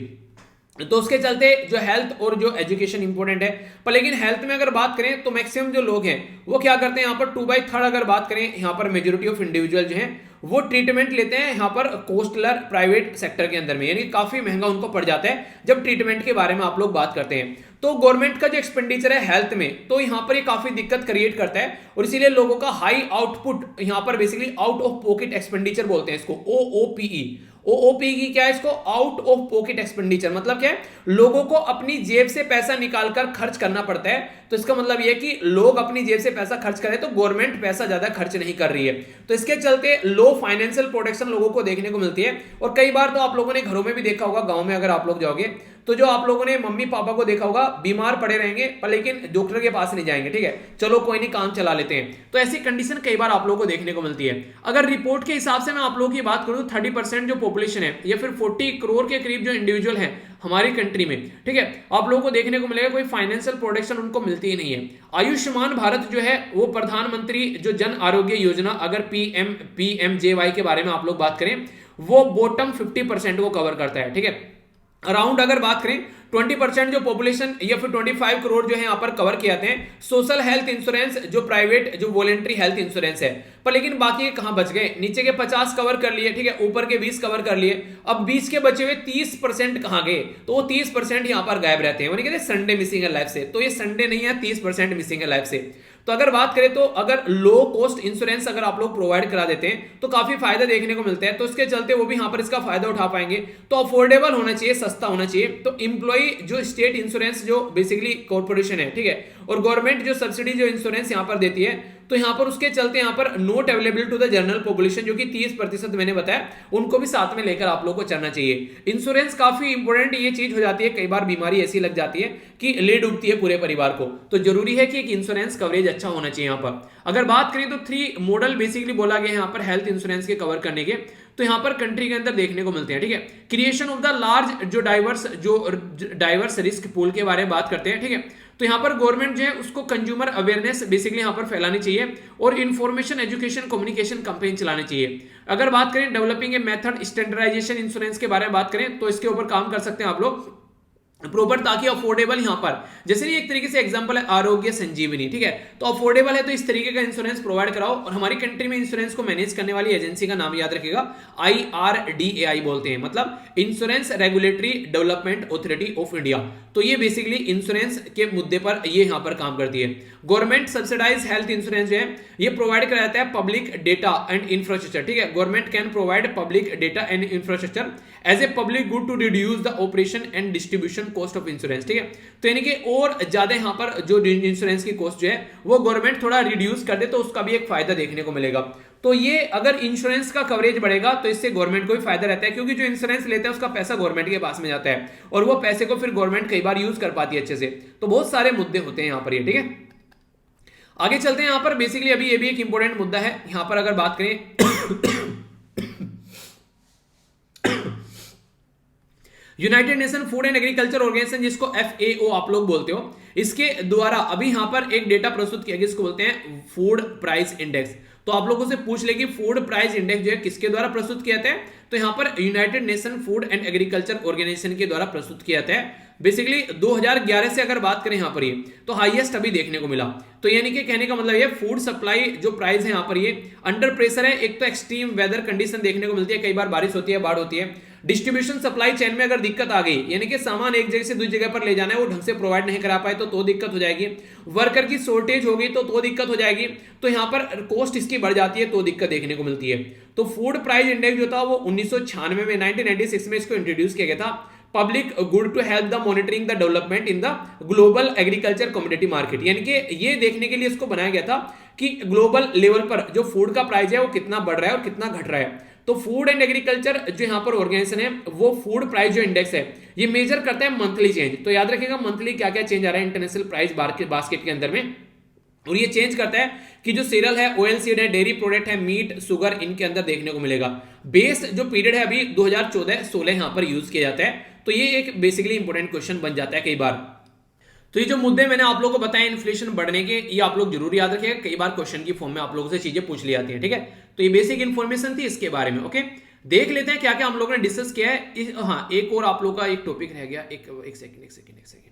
तो उसके चलते जो हेल्थ और जो एजुकेशन इंपॉर्टेंट है। पर लेकिन हेल्थ में अगर बात करें तो मैक्सिमम जो लोग हैं वो क्या करते हैं, यहाँ पर 2/3 अगर बात करें, यहाँ पर मेजोरिटी ऑफ इंडिविजुअल जो हैं वो ट्रीटमेंट लेते हैं यहाँ पर कॉस्टलर प्राइवेट सेक्टर के अंदर में, यानी काफी महंगा उनको पड़ जाता है जब ट्रीटमेंट के बारे में आप लोग बात करते हैं। तो गवर्नमेंट का जो एक्सपेंडिचर है हेल्थ में, तो यहाँ पर ये काफी दिक्कत क्रिएट करता है और इसीलिए लोगों का हाई आउटपुट यहाँ पर basically out of pocket expenditure बोलते हैं इसको, OOPE। OOPE क्या है? इसको आउट ऑफ पॉकेट एक्सपेंडिचर मतलब क्या है? लोगों को अपनी जेब से पैसा निकालकर खर्च करना पड़ता है। तो इसका मतलब यह है कि लोग अपनी जेब से पैसा खर्च करें तो गवर्नमेंट पैसा ज्यादा खर्च नहीं कर रही है। तो इसके चलते लो फाइनेंशियल प्रोटेक्शन लोगों को देखने को मिलती है। और कई बार तो आप लोगों ने घरों में भी देखा होगा, गांव में अगर आप लोग जाओगे तो जो आप लोगों ने मम्मी पापा को देखा होगा बीमार पड़े रहेंगे पर लेकिन डॉक्टर के पास नहीं जाएंगे, ठीक है, चलो कोई नहीं काम चला लेते हैं। तो ऐसी कंडीशन कई बार आप लोगों को देखने को मिलती है। अगर रिपोर्ट के हिसाब से मैं आप लोगों की बात करूं 30% जो पॉपुलेशन है या फिर 40 करोड़ के करीब जो इंडिविजुअल है हमारी कंट्री में, ठीक है, आप लोगों को देखने को मिलेगा कोई फाइनेंशियल प्रोटेक्शन उनको मिलती ही नहीं है। आयुष्मान भारत जो है वो प्रधानमंत्री जो जन आरोग्य योजना, अगर पीएमजेवाई के बारे में आप लोग बात करें, वो बॉटम 50% को कवर करता है, ठीक है। अराउंड अगर बात करें 20% जो पॉपुलेशन या फिर 25 करोड़ जो है यहाँ पर कवर किए जाते हैं सोशल हेल्थ इंश्योरेंस, जो प्राइवेट जो वॉलेंट्री हेल्थ इंश्योरेंस है। पर लेकिन बाकी कहां बच गए, नीचे के 50 कवर कर लिए, ठीक है, ऊपर के 20 कवर कर लिए, अब 20 के बचे हुए 30% कहां गए, तो वो 30% यहाँ पर गायब रहते हैं, कहते हैं संडे मिसिंग है लाइफ से। तो ये संडे नहीं है, 30% मिसिंग है लाइफ से। तो अगर बात करें तो अगर लो कॉस्ट इंश्योरेंस अगर आप लोग प्रोवाइड करा देते हैं तो काफी फायदा देखने को मिलता है, तो इसके चलते वो भी यहां पर इसका फायदा उठा पाएंगे। तो अफोर्डेबल होना चाहिए, सस्ता होना चाहिए। तो इंप्लॉई जो स्टेट इंश्योरेंस जो बेसिकली कॉर्पोरेशन है, ठीक है, और गवर्नमेंट जो सब्सिडी जो इंश्योरेंस यहां पर देती है, तो यहां पर उसके चलते यहां पर not available to the general population, जो कि 30% मैंने बताया, उनको भी साथ में लेकर आप लोगों को चलना चाहिए। इंश्योरेंस काफी इंपॉर्टेंट ये चीज हो जाती है, कई बार बीमारी ऐसी लग जाती है कि ले डूबती है पूरे परिवार को, तो जरूरी है कि एक इंश्योरेंस कवरेज अच्छा होना चाहिए। यहां पर अगर बात करें तो 3 मॉडल बेसिकली बोला गया यहां पर हेल्थ इंश्योरेंस के कवर करने के, तो यहां पर कंट्री के अंदर देखने को मिलते हैं, ठीक है। क्रिएशन ऑफ द लार्ज जो डाइवर्स रिस्क पूल के बारे में बात करते हैं, ठीक है। तो यहां पर गवर्नमेंट जो है उसको कंज्यूमर अवेयरनेस बेसिकली यहां पर फैलानी चाहिए और इंफॉर्मेशन एजुकेशन कम्युनिकेशन कैंपेन चलानी चाहिए। अगर बात करें developing a method standardization insurance के बारे में बात करें तो इसके ऊपर काम कर सकते हैं आप लोग प्रॉपर, ताकि अफोर्डेबल यहां पर, जैसे एक तरीके से एग्जांपल है आरोग्य संजीवनी, ठीक है, तो अफोर्डेबल है तो इस तरीके का इंश्योरेंस प्रोवाइड कराओ। और हमारी कंट्री में इंश्योरेंस को मैनेज करने वाली एजेंसी का नाम याद रखिएगा, IRDAI बोलते हैं, मतलब insurance regulatory development authority of India. तो ये बेसिकली इंश्योरेंस के मुद्दे पर ये यहां पर काम करती है। गवर्नमेंट सब्सिडाइज हेल्थ इंश्योरेंस जो है ये प्रोवाइड कराता है पब्लिक डेटा एंड इंफ्रास्ट्रक्चर, ठीक है। Government can provide public data and infrastructure as a public good to reduce the operation and distribution cost of insurance, ठीक है। तो यानी कि और ज्यादा यहां पर जो इंश्योरेंस की कॉस्ट जो है वो गवर्नमेंट थोड़ा रिड्यूस कर दे तो उसका भी एक फायदा देखने को मिलेगा। तो ये अगर इंश्योरेंस का कवरेज बढ़ेगा तो इससे गवर्नमेंट को भी फायदा रहता है, क्योंकि जो इंश्योरेंस लेता है उसका पैसा गवर्नमेंट के पास में जाता है और वो पैसे को फिर गवर्नमेंट कई बार यूज कर पाती है अच्छे से। तो बहुत सारे मुद्दे होते हैं यहां पर ये, ठीक है। आगे चलते हैं। यहां पर बेसिकली अभी ये भी एक इंपॉर्टेंट मुद्दा है यहां पर अगर बात करें United Nation Food and Agriculture Organization, जिसको FAO आप लोग बोलते हो, इसके द्वारा अभी यहां पर एक डेटा प्रस्तुत किया गया, इसको बोलते हैं फूड प्राइस इंडेक्स। तो आप लोगों से पूछ ले कि फूड प्राइस इंडेक्स जो है किसके द्वारा प्रस्तुत किया जाता है, तो यहां पर United Nation Food and Agriculture Organization के द्वारा प्रस्तुत किया जाता है। बेसिकली 2011 से अगर बात करें यहां पर ये तो हाईएस्ट अभी देखने को मिला। तो यानी कि कहने का मतलब ये फूड सप्लाई जो प्राइस है यहां पर ये अंडर प्रेशर है। एक तो एक्सट्रीम वेदर कंडीशन देखने को मिलती है, कई बार बारिश होती है, बाढ़ होती है। डिस्ट्रीब्यूशन सप्लाई चेन में अगर दिक्कत आ गई, यानी कि सामान एक जगह से दूसरी जगह पर ले जाना है, वो ढंग से प्रोवाइड नहीं करा पाए तो दिक्कत हो जाएगी। वर्कर की शॉर्टेज हो गई तो दिक्कत हो जाएगी। तो यहां पर कॉस्ट इसकी बढ़ जाती है तो दिक्कत देखने को मिलती है। तो फूड प्राइस इंडेक्स जो था वो 1996 में 1996 में इसको इंट्रोड्यूस किया गया था। Public good to help the monitoring the development in the global agriculture commodity market, यानी कि ये देखने के लिए इसको बनाया गया था कि ग्लोबल लेवल पर जो फूड का प्राइस है वो कितना बढ़ रहा है और कितना घट रहा है। तो फूड एंड एग्रीकल्चर जो यहाँ पर ऑर्गेनाइजेशन है वो फूड प्राइस जो इंडेक्स है ये मेजर करता है मंथली चेंज। तो याद रखिएगा मंथली क्या क्या चेंज आ रहा है इंटरनेशनल प्राइस बास्केट के अंदर में, और ये चेंज करता है कि जो सीरियल है, ऑयल सीड है, डेयरी प्रोडक्ट है, मीट, शुगर, इनके अंदर देखने को मिलेगा। बेस जो पीरियड है अभी 2014-16 यहाँ पर यूज किया जाता है। तो ये एक बेसिकली इंपॉर्टेंट क्वेश्चन बन जाता है कई बार। तो ये जो मुद्दे मैंने आप लोगों को बताया इन्फ्लेशन बढ़ने के, ये आप लोग जरूर याद रखिएगा, कई बार क्वेश्चन की फॉर्म में आप लोगों से चीजें पूछ ली जाती है, ठीक है। तो ये बेसिक इन्फॉर्मेशन थी इसके बारे में। ओके, देख लेते हैं क्या क्या हम लोगों ने डिस्कस किया है। हाँ, एक और आप लोग का एक टॉपिक रह गया, एक सेकंड।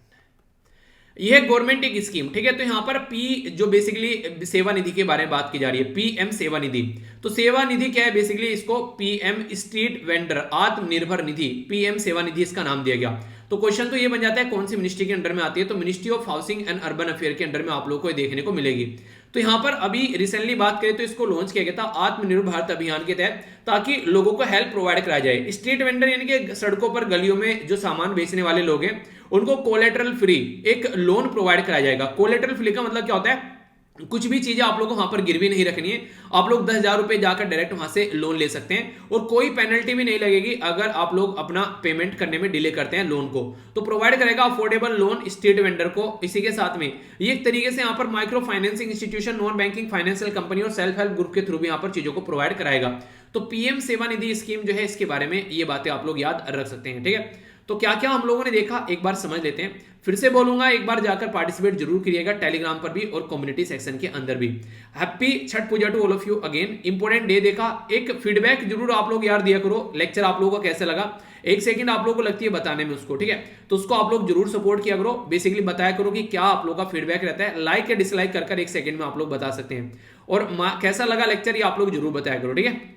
यह गवर्नमेंट एक स्कीम, ठीक है। तो यहां पर पी जो बेसिकली सेवा निधि के बारे में बात की जा रही है, PM सेवा निधि। तो सेवा निधि क्या है, बेसिकली इसको PM street vendor Atmanirbhar Nidhi, PM सेवा निधि इसका नाम दिया गया। तो क्वेश्चन तो ये बन जाता है कौन सी मिनिस्ट्री के अंडर में आती है, तो ministry of housing and urban affair के अंडर में आप लोग को देखने को मिलेगी। तो यहां पर अभी रिसेंटली बात करें तो इसको लॉन्च किया गया था आत्मनिर्भर भारत अभियान के तहत, ताकि लोगों को हेल्प प्रोवाइड कराया जाए। स्ट्रीट वेंडर यानी कि सड़कों पर गलियों में जो सामान बेचने वाले लोग हैं उनको कोलेटरल फ्री एक लोन प्रोवाइड कराया जाएगा। कोलेटरल फ्री का मतलब क्या होता है, कुछ भी चीजें आप लोग को वहां पर गिरवी नहीं रखनी है। आप लोग 10,000 रुपए जाकर डायरेक्ट वहां से लोन ले सकते हैं और कोई पेनल्टी भी नहीं लगेगी अगर आप लोग अपना पेमेंट करने में डिले करते हैं लोन को। तो प्रोवाइड करेगा अफोर्डेबल लोन स्ट्रीट वेंडर को। इसी के साथ में ये एक तरीके से यहाँ पर micro financing institution, non banking financial company और सेल्फ हेल्प ग्रुप के थ्रू भी यहाँ पर चीजों को प्रोवाइड कराएगा। तो पीएम सेवा निधि स्कीम जो है, इसके बारे में ये बातें आप लोग याद रख सकते हैं। ठीक है, तो क्या क्या हम लोगों ने देखा एक बार समझ लेते हैं। फिर से बोलूंगा, एक बार जाकर पार्टिसिपेट जरूर करिएगा टेलीग्राम पर भी और कम्युनिटी सेक्शन के अंदर भी। Happy Chhath Puja to all of you again. Important day देखा, एक फीडबैक जरूर आप लोग यार दिया करो, लेक्चर आप लोगों को कैसे लगा। एक सेकंड आप लोगों को लगती है बताने में उसको, ठीक है, तो उसको आप लोग जरूर सपोर्ट किया करो। बेसिकली बताया करो कि क्या आप लोग का फीडबैक रहता है। लाइक या डिसलाइक कर एक सेकंड में आप लोग बता सकते हैं। और कैसा लगा लेक्चर ये आप लोग जरूर बताया करो, ठीक है।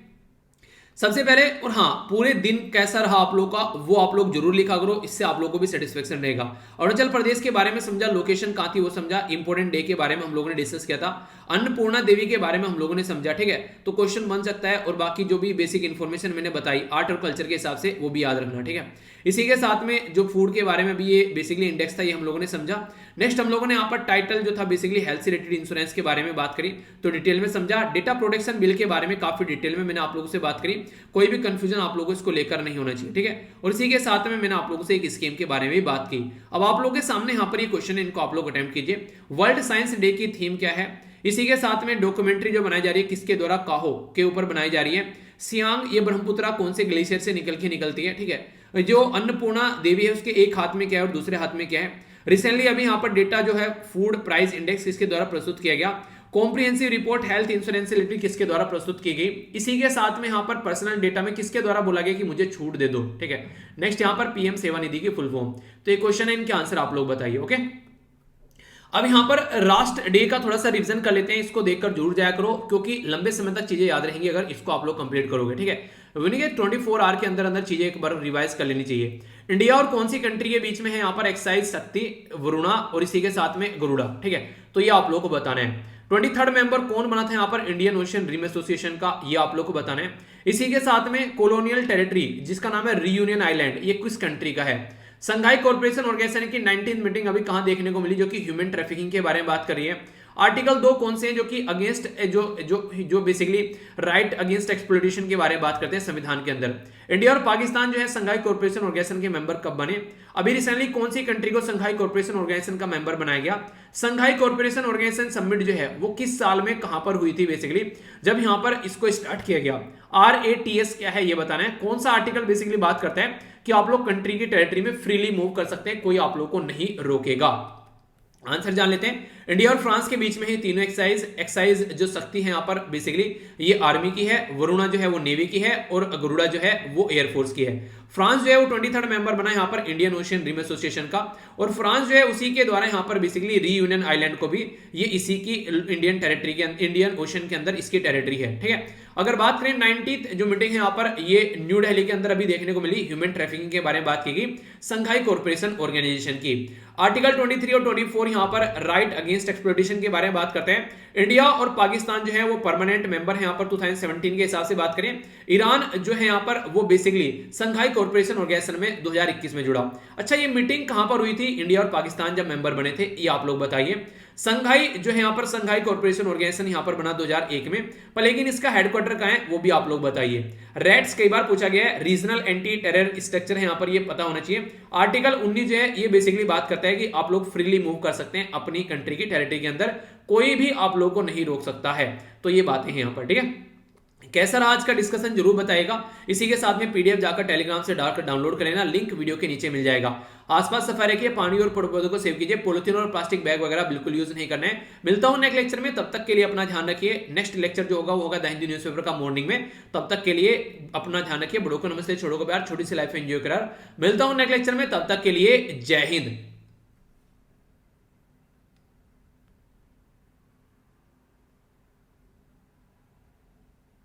सबसे पहले, और हाँ, पूरे दिन कैसा रहा आप लोग का वो आप लोग जरूर लिखा करो, इससे आप लोग को भी सेटिस्फेक्शन रहेगा। अरुणाचल प्रदेश के बारे में समझा, लोकेशन कहाँ थी वो समझा, इंपोर्टेंट डे के बारे में हम लोगों ने डिस्कस किया था, अन्नपूर्णा देवी के बारे में हम लोगों ने समझा। ठीक है, तो क्वेश्चन बन सकता है और बाकी जो भी बेसिक इन्फॉर्मेशन मैंने बताई आर्ट और कल्चर के हिसाब से वो भी याद रखना। ठीक है, इसी के साथ में जो फूड के बारे में भी ये बेसिकली इंडेक्स था, ये हम लोगों ने समझा। नेक्स्ट हम लोगों ने यहाँ पर टाइटल जो था बेसिकली हेल्थ से रिलेटेड इंश्योरेंस के बारे में बात करी, तो डिटेल में समझा। डेटा प्रोटेक्शन बिल के बारे में काफी डिटेल में मैंने आप लोगों से बात करी, कोई भी कंफ्यूजन आप लोगों को इसको लेकर नहीं होना चाहिए। ठीक है, और इसी के साथ में मैंने आप लोगों से एक स्कीम के बारे में भी बात की। अब आप लोगों के सामने यहाँ पर ये क्वेश्चन है, इनको आप लोग अटेम्प्ट कीजिए। वर्ल्ड साइंस डे की थीम क्या है? इसी के साथ में डॉक्यूमेंट्री जो बनाई जा रही है किसके द्वारा, काहो के ऊपर बनाई जा रही है। सियांग ये ब्रह्मपुत्रा कौन से ग्लेशियर से निकलती है? ठीक है, जो अन्नपूर्णा देवी है उसके एक हाथ में क्या है और दूसरे हाथ में क्या है? रिसेंटली अभी यहाँ पर डेटा जो है फूड प्राइस इंडेक्स किसके द्वारा प्रस्तुत किया गया? कॉम्प्रिहेंसिव रिपोर्ट हेल्थ इंश्योरेंस से रिलेटेड किसके द्वारा प्रस्तुत की गई? इसी के साथ में यहाँ पर पर्सनल डेटा में किसके द्वारा बोला गया कि मुझे छूट दे दो? ठीक है, नेक्स्ट यहाँ पर पीएम सेवा निधि की फुल फॉर्म। तो ये क्वेश्चन है, इनके आंसर आप लोग बताइए। ओके, अब यहां पर राष्ट्र डे का थोड़ा सा रिवीजन कर लेते हैं, इसको देखकर जरूर जाया करो क्योंकि लंबे समय तक चीजें याद रहेंगी अगर इसको आप लोग कंप्लीट करोगे। ठीक है, विनिंग 24 आवर के अंदर अंदर चीजें एक बार रिवाइज कर लेनी चाहिए। इंडिया और कौन सी कंट्री के बीच में है यहाँ पर एक्साइज शक्ति, वरुणा और इसी के साथ में गरुड़ा। ठीक है, तो ये आप लोग को बताना है। 23rd मेंबर कौन बना था यहाँ पर इंडियन ओशियन रिम एसोसिएशन का, ये आप लोग को बताना है। इसी के साथ में कॉलोनियल टेरिटरी जिसका नाम है रियूनियन आइलैंड, ये किस कंट्री का है? संघाई कॉर्पोरेशन ऑर्गेनाइजेशन की 19th मीटिंग अभी कहां देखने को मिली, जो कि ह्यूमन ट्रैफिकिंग के बारे में बात कर रही है। आर्टिकल 2 कौन से हैं जो कि अगेंस्ट जो बेसिकली राइट अगेंस्ट एक्सप्लॉइटेशन के बारे में बात करते हैं संविधान के अंदर। इंडिया और पाकिस्तान जो है संघाई कॉर्पोरेशन ऑर्गेनाइजेशन के मेंबर कब बने? अभी रिसेंटली कौन सी कंट्री को संघाई कॉर्पोरेशन ऑर्गेनाइजेशन का मेंबर बनाया गया? संघाई कॉर्पोरेशन ऑर्गेनाइजेशन समिट जो है वो किस साल में कहां पर हुई थी? बेसिकली जब यहां पर इसको स्टार्ट किया गया। RATS क्या है ये बताना है। कौन सा आर्टिकल बेसिकली बात करता है कि आप लोग कंट्री की टेरिटरी में फ्रीली मूव कर सकते हैं, कोई आप लोग को नहीं रोकेगा। आंसर जान लेते हैं। इंडिया और फ्रांस के बीच में ही तीनों एक्साइज जो शक्ति है यहाँ पर बेसिकली ये आर्मी की है, वरुणा जो है वो नेवी की है और गरुड़ा जो है वो एयरफोर्स की है। फ्रांस जो है वो 23rd मेंबर बना यहाँ पर इंडियन ओशियन रिम एसोसिएशन का, और फ्रांस जो है उसी के द्वारा यहाँ पर बेसिकली रीयूनियन आइलैंड को भी ये इसी की इंडियन टेरिटरी के इंडियन ओशन के अंदर इसकी टेरिटरी है। ठीक है, अगर बात करें 90th जो मीटिंग है यहाँ पर ये न्यू दिल्ली के अंदर अभी देखने को मिली, ह्यूमन ट्रैफिकिंग के बारे में बात की गई संघाई कॉर्पोरेशन ऑर्गेनाइजेशन की। आर्टिकल 23 और 24 यहाँ पर राइट अगेंस्ट एक्सप्लॉइटेशन के बारे में बात करते हैं। इंडिया और पाकिस्तान जो है वो परमानेंट मेंबर है यहाँ पर 2017 के हिसाब से बात करें। ईरान जो है यहाँ पर वो बेसिकली संघाई कॉर्पोरेशन ऑर्गेनाइजेशन में 2021 में जुड़ा। अच्छा, ये मीटिंग कहां पर हुई थी इंडिया और पाकिस्तान जब मेंबर बने थे, ये आप लोग बताइए। संघाई जो है यहाँ पर संघाई कॉर्पोरेशन ऑर्गेनाइजेशन यहाँ पर बना 2001 में, पर लेकिन इसका हेडक्वार्टर कहां है वो भी आप लोग बताइए। रेट्स कई बार पूछा गया है, रीजनल एंटी टेरर स्ट्रक्चर है यहाँ पर, ये पता होना चाहिए। आर्टिकल 19 जो है ये बेसिकली बात करता है कि आप लोग फ्रीली मूव कर सकते हैं अपनी कंट्री की टेरिटरी के अंदर, कोई भी आप लोग को नहीं रोक सकता है। तो ये बातें हैं यहाँ पर। ठीक है, कैसा रहा आज का डिस्कशन जरूर बताएगा। इसी के साथ में पीडीएफ जाकर टेलीग्राम से डाउनलोड कर लेना, लिंक वीडियो के नीचे मिल जाएगा। आसपास सफाई रखिए, पानी और पेड़ पौधों को सेव कीजिए, पॉलिथीन और प्लास्टिक बैग वगैरह बिल्कुल यूज नहीं करना है। मिलता हूं नेक्स्ट लेक्चर में, तब तक के लिए अपना ध्यान रखिए। नेक्स्ट लेक्चर जो होगा वो होगा द हिंदू न्यूज़पेपर का मॉर्निंग में, तब तक के लिए अपना ध्यान रखिए। बड़ों को नमस्ते, छोटों को प्यार, छोटी सी लाइफ एंजॉय करार। मिलता हूं नेक्स्ट लेक्चर में, तब तक के लिए जय हिंद।